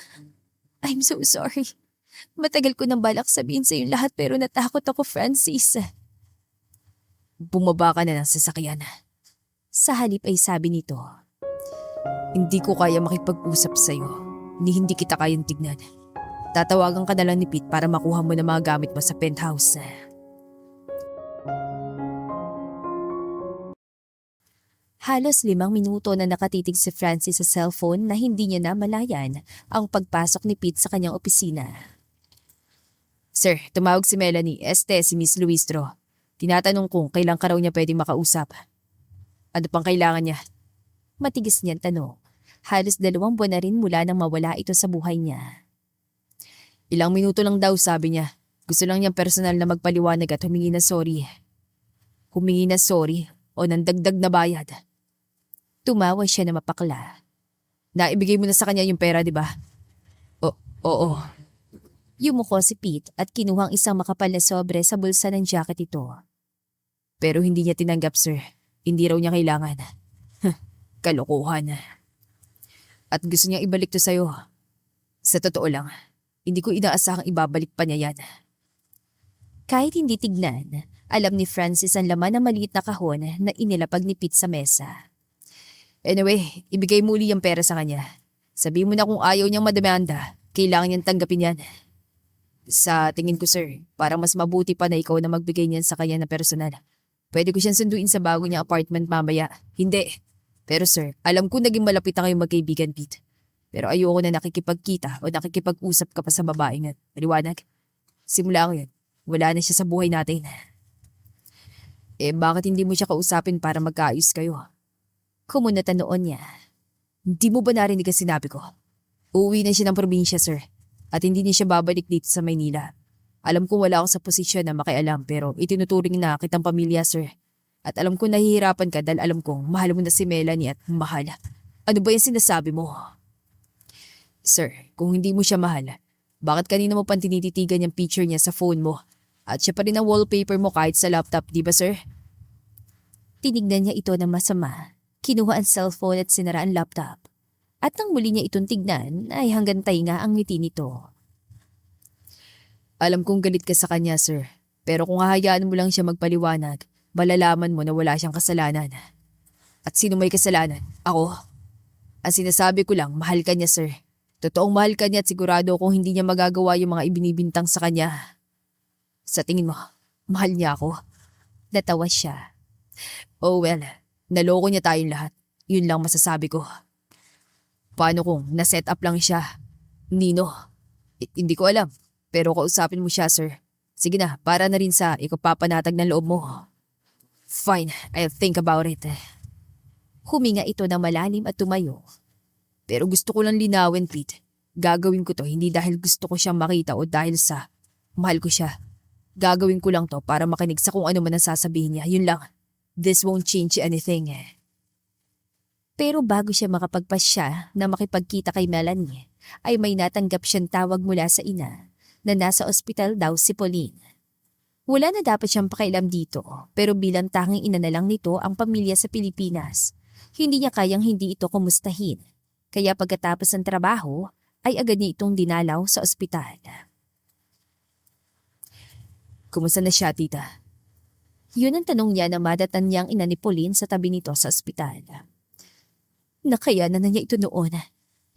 [SPEAKER 1] I'm so sorry. Matagal ko nang balak sabihin sa iyo lahat pero natakot ako, Francis.
[SPEAKER 2] Bumaba ka na ng sasakyan.
[SPEAKER 1] Sa halip ay sabi nito.
[SPEAKER 2] Hindi ko kaya makipag-usap sa'yo. Hindi kita kayang tignan. Tatawagan ka na lang ni Pete para makuha mo na mga gamit mo sa penthouse.
[SPEAKER 1] Halos 5 minuto na nakatitig si Francis sa cellphone na hindi niya namalayan ang pagpasok ni Pete sa kanyang opisina.
[SPEAKER 2] Sir, tumawag si Melanie, si Miss Luistro. Tinatanong kung kailan ka raw niya pwedeng makausap. Ano pang kailangan niya?
[SPEAKER 1] Matigas niyang tanong. Halos 2 buwan na rin mula nang mawala ito sa buhay niya.
[SPEAKER 2] Ilang minuto lang daw, sabi niya. Gusto lang niyang personal na magpaliwanag at humingi na sorry. Humingi na sorry o ng dagdag na bayad.
[SPEAKER 1] Tumawa siya na mapakla.
[SPEAKER 2] Naibigay mo na sa kanya yung pera, di ba? Oo.
[SPEAKER 1] Yumuko si Pete at kinuhang isang makapal na sobre sa bulsa ng jacket ito.
[SPEAKER 2] Pero hindi niya tinanggap, sir. Hindi raw niya kailangan. Kalokohan. At gusto niya ibalik to sa'yo. Sa totoo lang, hindi ko inaasahang ibabalik pa niya yan.
[SPEAKER 1] Kahit hindi tignan, alam ni Francis ang laman ng maliit na kahon na inilapag ni Pete sa mesa.
[SPEAKER 2] Anyway, ibigay muli yung pera sa kanya. Sabi mo na kung ayaw niyang mademanda, kailangan niyang tanggapin yan. Sa tingin ko, sir, parang mas mabuti pa na ikaw na magbigay niyan sa kanya na personal. Pwede ko siyang sunduin sa bago niyang apartment mamaya. Hindi. Pero sir, alam ko naging malapit na kayong magkaibigan, Pete. Pero ayoko na nakikipagkita o nakikipag-usap ka pa sa babaeng yan. Maliwanag? Simula ko yun. Wala na siya sa buhay natin. Bakit hindi mo siya kausapin para magkaayos kayo?
[SPEAKER 1] Kumunatan noon niya.
[SPEAKER 2] Hindi mo ba narinig ang sinabi ko? Uuwi na siya ng probinsya, sir. At hindi niya siya babalik dito sa Maynila. Alam kong wala ako sa posisyon na makialam pero itinuturing na kitang pamilya, sir. At alam kong nahihirapan ka dahil alam kong mahal mo na si Melanie at mahal. Ano ba yung sinasabi mo? Sir, kung hindi mo siya mahal, bakit kanina mo pang tinititigan yung picture niya sa phone mo? At siya pa rin ang wallpaper mo kahit sa laptop, di ba sir?
[SPEAKER 1] Tinignan niya ito ng masama. Kinuha ang cellphone at sinara ang laptop. At nang muli niya itong tignan ay hanggang tainga ang ngiti nito.
[SPEAKER 2] Alam kong galit ka sa kanya, sir. Pero kung hahayaan mo lang siya magpaliwanag, malalaman mo na wala siyang kasalanan. At sino may kasalanan? Ako? Ang sinasabi ko lang, mahal ka niya, sir. Totoong mahal ka niya at sigurado kung hindi niya magagawa yung mga ibinibintang sa kanya. Sa tingin mo, mahal niya ako?
[SPEAKER 1] Natawa siya.
[SPEAKER 2] Oh well, naloko niya tayong lahat. Yun lang masasabi ko. Paano kung naset up lang siya? Nino? Hindi ko alam. Pero kausapin mo siya, sir. Sige na, para na rin sa ikapapanatag ng loob mo. Fine, I'll think about it.
[SPEAKER 1] Huminga ito ng malalim at tumayo.
[SPEAKER 2] Pero gusto ko lang linawin, Pete. Gagawin ko to hindi dahil gusto ko siyang makita o dahil sa mahal ko siya. Gagawin ko lang to para makinig sa kung ano man ang sasabihin niya. Yun lang. This won't change anything.
[SPEAKER 1] Pero bago siya makapagpasya na makipagkita kay Melanie, ay may natanggap siyang tawag mula sa ina na nasa ospital daw si Pauline. Wala na dapat siyang pakialam dito, pero bilang tanging ina na lang nito ang pamilya sa Pilipinas, hindi niya kayang hindi ito kumustahin. Kaya pagkatapos ng trabaho, ay agad niya itong dinalaw sa ospital.
[SPEAKER 2] Kumusta na siya, tita?
[SPEAKER 1] Yun ang tanong niya na madatan niyang ina ni Pauline sa tabi nito sa ospital. Nakayanan na niya ito noon.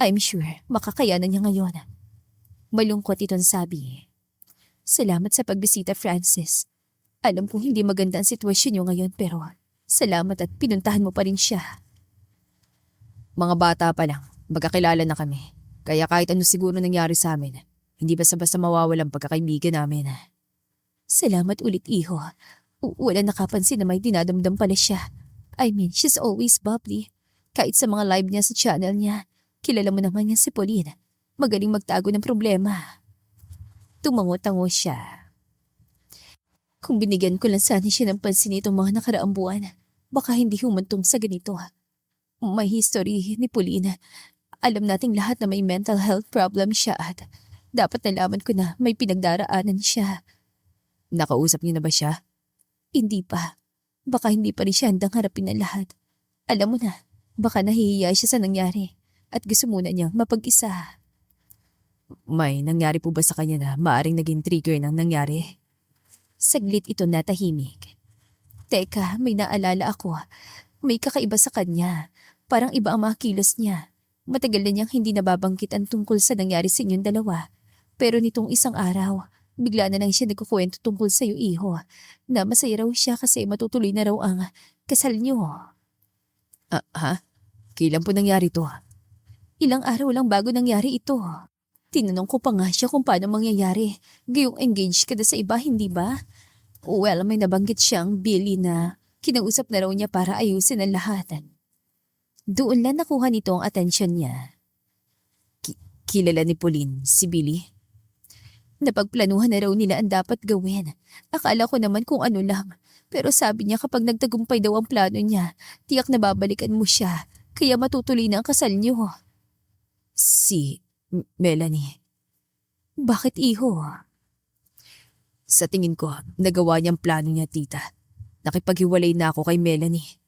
[SPEAKER 1] I'm sure makakayanan niya ngayon. Malungkot itong sabi. Salamat sa pagbisita, Francis. Alam kong hindi maganda ang sitwasyon niyo ngayon pero salamat at pinuntahan mo pa rin siya.
[SPEAKER 2] Mga bata pa lang, magkakilala na kami. Kaya kahit ano siguro nangyari sa amin, hindi basta-basta mawawalang pagkakaibigan namin.
[SPEAKER 1] Salamat ulit, iho. Wala nakapansin na may dinadamdam pala siya. I mean, she's always bubbly. Kahit sa mga live niya sa channel niya, kilala mo naman niya si Pauline. Magaling magtago ng problema. Tumango-tango siya. Kung binigyan ko lang sana siya ng pansin itong mga nakaraang buwan, baka hindi humantong sa ganito. May history ni Pauline. Alam nating lahat na may mental health problem siya at dapat nalaman ko na may pinagdaraanan siya.
[SPEAKER 2] Nakausap niyo na ba siya?
[SPEAKER 1] Hindi pa. Baka hindi pa rin siya handang harapin ang lahat. Alam mo na, baka nahihiya siya sa nangyari at gusto muna niyang mapag-isa.
[SPEAKER 2] May nangyari po ba sa kanya na maaring naging trigger ng nangyari?
[SPEAKER 1] Saglit ito natahimik. Teka, may naalala ako. May kakaiba sa kanya. Parang iba ang mga kilos niya. Matagal na niyang hindi nababanggit ang tungkol sa nangyari sa inyong dalawa. Pero nitong isang araw, bigla na lang siya nagkukwento tungkol sa iyo, iho. Na masaya raw siya kasi matutuloy na raw ang kasal niyo.
[SPEAKER 2] Ha? Kailan po nangyari to?
[SPEAKER 1] Ilang araw lang bago nangyari ito. Tinanong ko pa nga siya kung paano mangyayari. Gayong engaged ka na sa iba, hindi ba? Well, may nabanggit siyang Billy na kinausap na raw niya para ayusin ang lahat. Doon lang nakuha nito ang atensyon niya.
[SPEAKER 2] Kilala ni Pauline, si Billy?
[SPEAKER 1] Napagplanuhan na raw nila ang dapat gawin. Akala ko naman kung ano lang. Pero sabi niya kapag nagtagumpay daw ang plano niya, tiyak na babalikan mo siya. Kaya matutuloy na ang kasal niyo.
[SPEAKER 2] Si Melanie.
[SPEAKER 1] Bakit, iho?
[SPEAKER 2] Sa tingin ko, nagawa niyang plano niya, tita. Nakipaghiwalay na ako kay Melanie.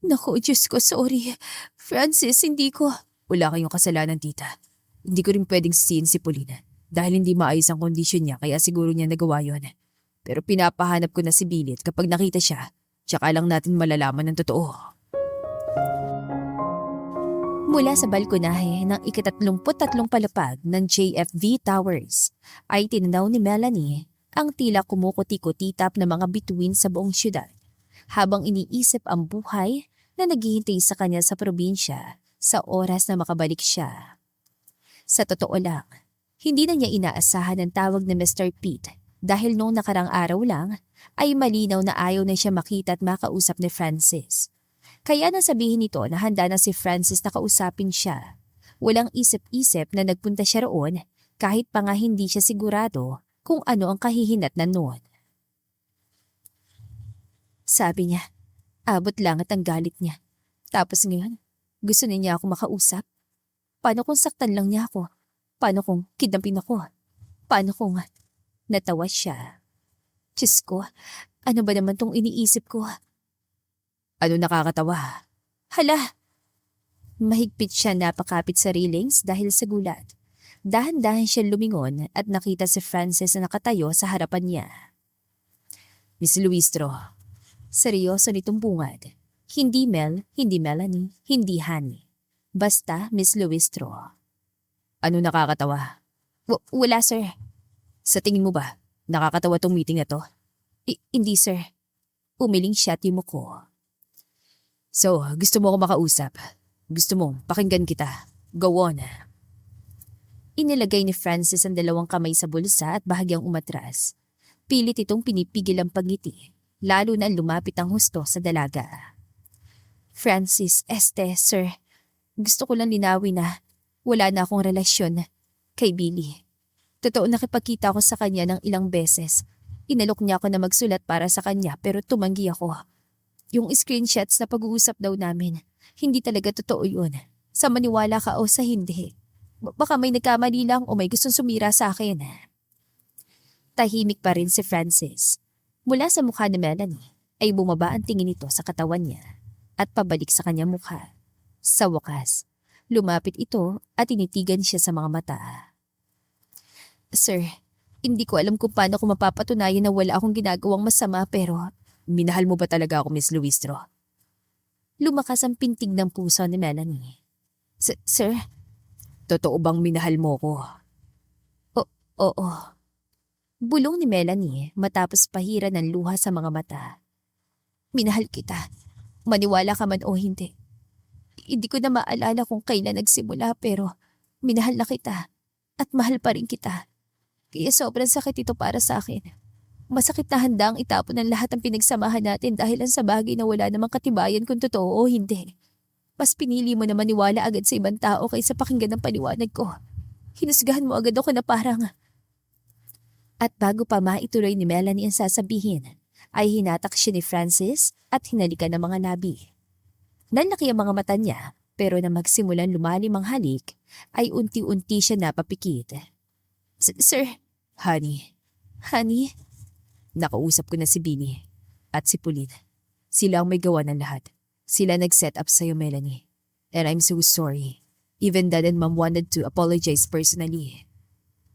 [SPEAKER 1] Naku, Diyos ko, sorry. Francis, hindi ko.
[SPEAKER 2] Wala kayong kasalanan, tita. Hindi ko rin pwedeng sisihin si Pauline dahil hindi maayos ang kondisyon niya kaya siguro niya nagawa yon. Pero pinapahanap ko na si Billy at kapag nakita siya, tsaka lang natin malalaman ng totoo.
[SPEAKER 1] Mula sa balkonahe ng ika-33 palapag ng JFV Towers ay tinanaw ni Melanie ang tila kumukuti-kutitap na mga bituin sa buong syudad habang iniisip ang buhay na naghihintay sa kanya sa probinsya sa oras na makabalik siya. Sa totoo lang, hindi na niya inaasahan ang tawag ni Mr. Pete dahil noong nakarang araw lang ay malinaw na ayaw na siya makita at makausap ni Francis. Kaya nang sabihin nito na handa na si Francis na kausapin siya. Walang isip-isip na nagpunta siya roon kahit pa nga hindi siya sigurado kung ano ang kahihinatnan noon. Sabi niya, abot langit ang galit niya. Tapos ngayon, gusto niya ako makausap. Paano kung saktan lang niya ako? Paano kung kidnapin ako? Paano kung natawa siya? Diyos ko, ano ba naman tong iniisip ko?
[SPEAKER 2] Ano nakakatawa?
[SPEAKER 1] Hala! Mahigpit siya napakapit sa railings dahil sa gulat. Dahan-dahan siya lumingon at nakita si Francis na nakatayo sa harapan niya.
[SPEAKER 2] Miss Luistro,
[SPEAKER 1] Seryoso nitong bungad. Hindi Mel, hindi Melanie, hindi Honey. Basta Miss Luistro.
[SPEAKER 2] ano nakakatawa?
[SPEAKER 1] Wala sir.
[SPEAKER 2] Sa tingin mo ba, nakakatawa tong meeting na to?
[SPEAKER 1] Hindi sir. Umiling siya at yumuko.
[SPEAKER 2] So, gusto mo ako makausap? Gusto mo, pakinggan kita. Go on.
[SPEAKER 1] Inilagay ni Francis ang dalawang kamay sa bulsa at bahagyang umatras. Pilit itong pinipigil ang pagngiti, lalo na lumapit ang husto sa dalaga. Francis, sir, gusto ko lang linawin na wala na akong relasyon kay Billy. Totoo nakipagkita ako sa kanya ng ilang beses. Inalok niya ako na magsulat para sa kanya pero tumanggi ako. Yung screenshots na pag-uusap daw namin, hindi talaga totoo yun. Sa maniwala ka o sa hindi. Baka may nagkamali lang o may gustong sumira sa akin. Tahimik pa rin si Francis. Mula sa mukha ni Melanie ay bumaba ang tingin nito sa katawan niya at pabalik sa kanyang mukha. Sa wakas, lumapit ito at tinitigan siya sa mga mata. Sir, hindi ko alam kung paano ko mapapatunayan na wala akong ginagawang masama pero
[SPEAKER 2] Minahal mo ba talaga ako, Miss Luistro?
[SPEAKER 1] lumakas ang pintig ng puso ni Melanie. Sir?
[SPEAKER 2] Totoo bang minahal mo ko?
[SPEAKER 1] Oo. Bulong ni Melanie matapos pahira ng luha sa mga mata. Minahal kita. Maniwala ka man o hindi. Hindi ko na maalala kung kailan nagsimula pero minahal na kita at mahal pa rin kita. Kaya sobrang sakit ito para sa akin. Masakit na handang itapon ng lahat ng pinagsamahan natin dahil lang sa bagay na wala namang katibayan kung totoo o hindi. Mas pinili mo na maniwala agad sa ibang tao kaysa pakinggan ng paliwanag ko. Hinusgahan mo agad ako na parang... At bago pa maituloy ni Melanie ang sasabihin, ay hinatak siya ni Francis at hinalikan ng mga labi. Nanlaki ang mga mata niya pero na magsimulan lumalim ang halik, ay unti-unti siya napapikit. Sir,
[SPEAKER 2] Honey, nakausap ko na si Billy at si Pauline. Sila ang may gawa ng lahat. Sila nag-set up sa'yo, Melanie. And I'm so sorry. Even Dad and Mom wanted to apologize personally.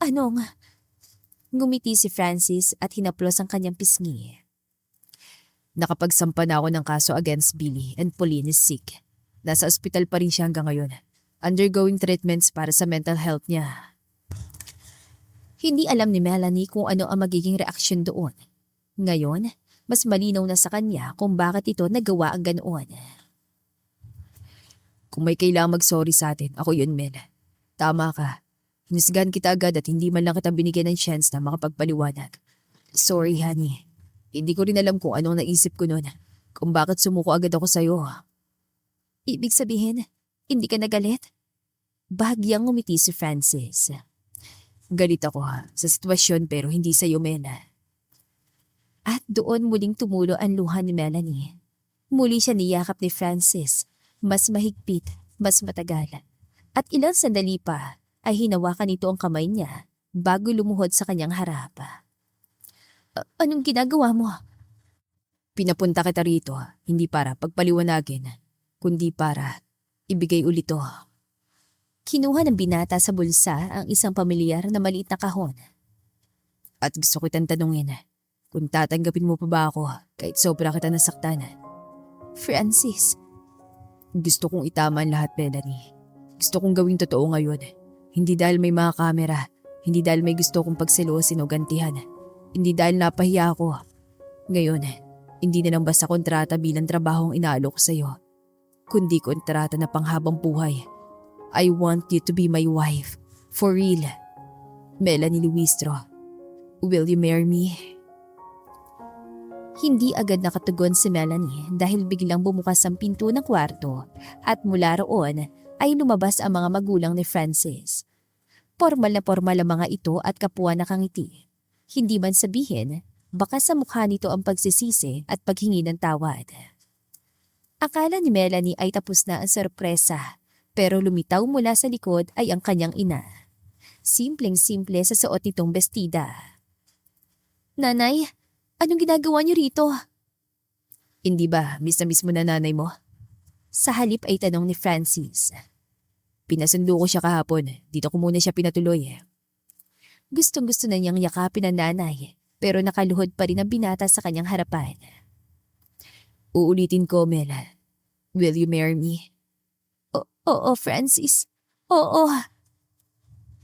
[SPEAKER 1] anong... Ngumiti si Francis at hinaplos ang kanyang pisngi.
[SPEAKER 2] Nakapagsampa na ako ng kaso against Billy and Pauline is sick. Nasa ospital pa rin siya hanggang ngayon. Undergoing treatments para sa mental health niya.
[SPEAKER 1] Hindi alam ni Melanie kung ano ang magiging reaksyon doon. Ngayon, mas malinaw na sa kanya kung bakit ito nagawa ang ganoon.
[SPEAKER 2] Kung may kailangang mag-sorry sa atin, ako yun, Mel. Tama ka. Hinusgahan kita agad at hindi man lang kita binigyan ng chance na makapagpaliwanag. Sorry, honey. Hindi ko rin alam kung anong naisip ko noon. Kung bakit sumuko agad ako sa'yo.
[SPEAKER 1] Ibig sabihin, hindi ka nagalit? Bahagyang ngumiti si Francis.
[SPEAKER 2] Galit ako sa sitwasyon pero hindi sa'yo, Mel.
[SPEAKER 1] At doon muling tumulo ang luha ni Melanie. Muli siya niyakap ni Francis, mas mahigpit, mas matagal. At ilang sandali pa ay hinawakan nito ang kamay niya bago lumuhod sa kanyang harap. Anong ginagawa mo?
[SPEAKER 2] Pinapunta kita rito, hindi para pagpaliwanagin, kundi para ibigay ulit to.
[SPEAKER 1] Kinuha ng binata sa bulsa ang isang pamilyar na maliit na kahon.
[SPEAKER 2] At gusto ko itang tanungin, kung tatanggapin mo pa ba ako kahit sobra kita nasaktan.
[SPEAKER 1] Francis.
[SPEAKER 2] Gusto kong itama ang lahat, Melanie. Gusto kong gawing totoo ngayon. Hindi dahil may mga kamera, hindi dahil may gusto kong pagselosin o gantihan. Hindi dahil napahiya ako. Ngayon, hindi na lang basta kontrata bilang trabaho ang inaalok sa'yo, kundi kontrata na panghabang buhay. I want you to be my wife. For real. Melanie Luistro, will you marry me?
[SPEAKER 1] Hindi agad nakatugon si Melanie dahil biglang bumukas ang pinto ng kwarto at mula roon ay lumabas ang mga magulang ni Francis. Formal na formal ang mga ito at kapwa nakangiti. Hindi man sabihin, baka sa mukha nito ang pagsisisi at paghingi ng tawad. Akala ni Melanie ay tapos na ang sorpresa, pero lumitaw mula sa likod ay ang kanyang ina. Simpleng-simple sa suot nitong bestida. Nanay, anong ginagawa niyo rito?
[SPEAKER 2] Hindi ba miss na miss mo na nanay mo?
[SPEAKER 1] Sa halip ay tanong ni Francis.
[SPEAKER 2] Pinasundo ko siya kahapon. Dito ko muna siya pinatuloy.
[SPEAKER 1] Gustong-gusto na niyang yakapin ang nanay, pero nakaluhod pa rin ang binata sa kanyang harapan.
[SPEAKER 2] Uulitin ko, Mel. Will you marry me?
[SPEAKER 1] Oo, Francis. Oo.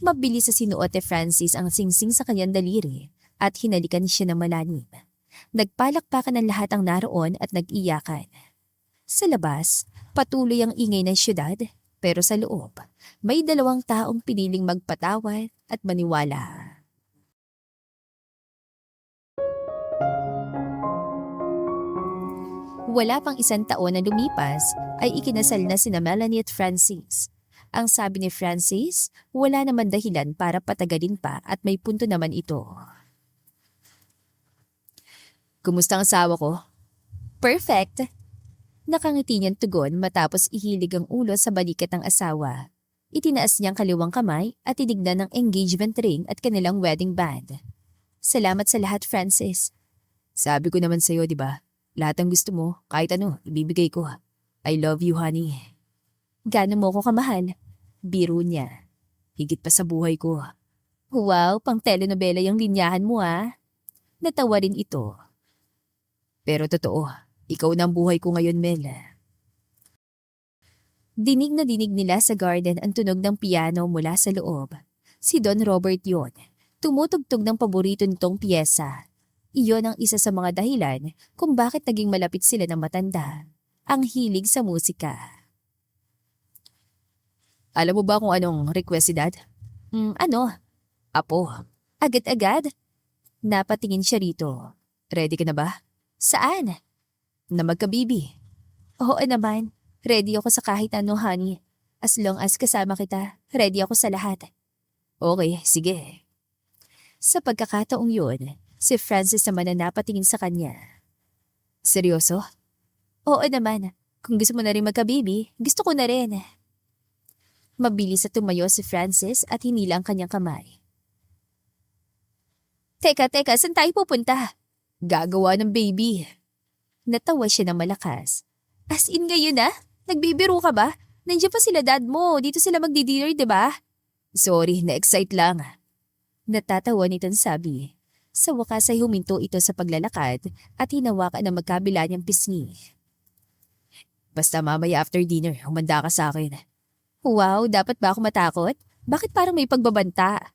[SPEAKER 1] Mabilis sa sinuot ni Francis ang singsing sa kanyang daliri at hinalikan siya ng malalim. Nagpalakpakan ng lahat ang naroon at nag-iyakan. Sa labas, patuloy ang ingay ng syudad, pero sa loob, may dalawang taong piniling magpatawad at maniwala. Wala pang isang taon na lumipas ay ikinasal na sina Melanie at Francis. Ang sabi ni Francis, wala naman dahilan para patagalin pa at may punto naman ito.
[SPEAKER 2] Kumusta ang asawa ko?
[SPEAKER 1] Perfect! Nakangiti niyang tugon matapos ihilig ang ulo sa balikat ng asawa. Itinaas niyang kaliwang kamay at tinignan ng engagement ring at kanilang wedding band. Salamat sa lahat, Francis.
[SPEAKER 2] Sabi ko naman sa'yo, di ba? Lahat ng gusto mo, kahit ano, ibibigay ko. I love you, honey.
[SPEAKER 1] Gaano mo ko kamahal? Biro niya.
[SPEAKER 2] Higit pa sa buhay ko.
[SPEAKER 1] Wow, pang telenovela yung linyahan mo ah. Natawa rin ito.
[SPEAKER 2] Pero totoo, ikaw na ang buhay ko ngayon, Mel.
[SPEAKER 1] Dinig na dinig nila sa garden ang tunog ng piano mula sa loob. Si Don Robert yon. Tumutugtog ng paborito nitong piyesa. Iyon ang isa sa mga dahilan kung bakit naging malapit sila ng matanda. Ang hilig sa musika.
[SPEAKER 2] Alam mo ba kung anong request si Dad?
[SPEAKER 1] Ano?
[SPEAKER 2] Apo.
[SPEAKER 1] Agad-agad? Napatingin siya rito.
[SPEAKER 2] Ready ka na ba?
[SPEAKER 1] Saan?
[SPEAKER 2] Na magkabibi.
[SPEAKER 1] Oo naman. Ready ako sa kahit ano, honey. As long as kasama kita, ready ako sa lahat.
[SPEAKER 2] Okay, sige.
[SPEAKER 1] Sa pagkakataong yun, si Francis naman na napatingin sa kanya.
[SPEAKER 2] Seryoso?
[SPEAKER 1] Oo naman. Kung gusto mo na rin magkabibi, gusto ko na rin. Mabilis na tumayo si Francis at hinila ang kanyang kamay. Teka, saan tayo pupunta?
[SPEAKER 2] Gagawa ng baby.
[SPEAKER 1] Natawa siya ng malakas. As in ngayon ah? Nagbibiro ka ba? Nandiyan pa sila dad mo. Dito sila magdi-dinner, diba?
[SPEAKER 2] Sorry, na-excite lang.
[SPEAKER 1] Natatawa nitong sabi. Sa wakas ay huminto ito sa paglalakad at hinawakan ang magkabila niyang pisngi.
[SPEAKER 2] Basta mamaya after dinner, humanda ka sa akin.
[SPEAKER 1] Wow, dapat ba ako matakot? Bakit parang may pagbabanta?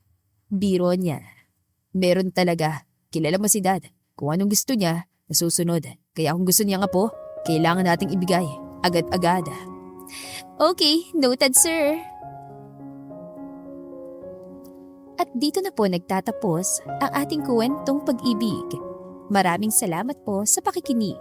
[SPEAKER 1] Biro niya.
[SPEAKER 2] Meron talaga. Kilala mo si Dad. Kung anong gusto niya, nasusunod. Kaya kung gusto niya nga po, kailangan nating ibigay. Agad-agad.
[SPEAKER 1] Okay, noted sir. At dito na po nagtatapos ang ating kwentong pag-ibig. Maraming salamat po sa pakikinig.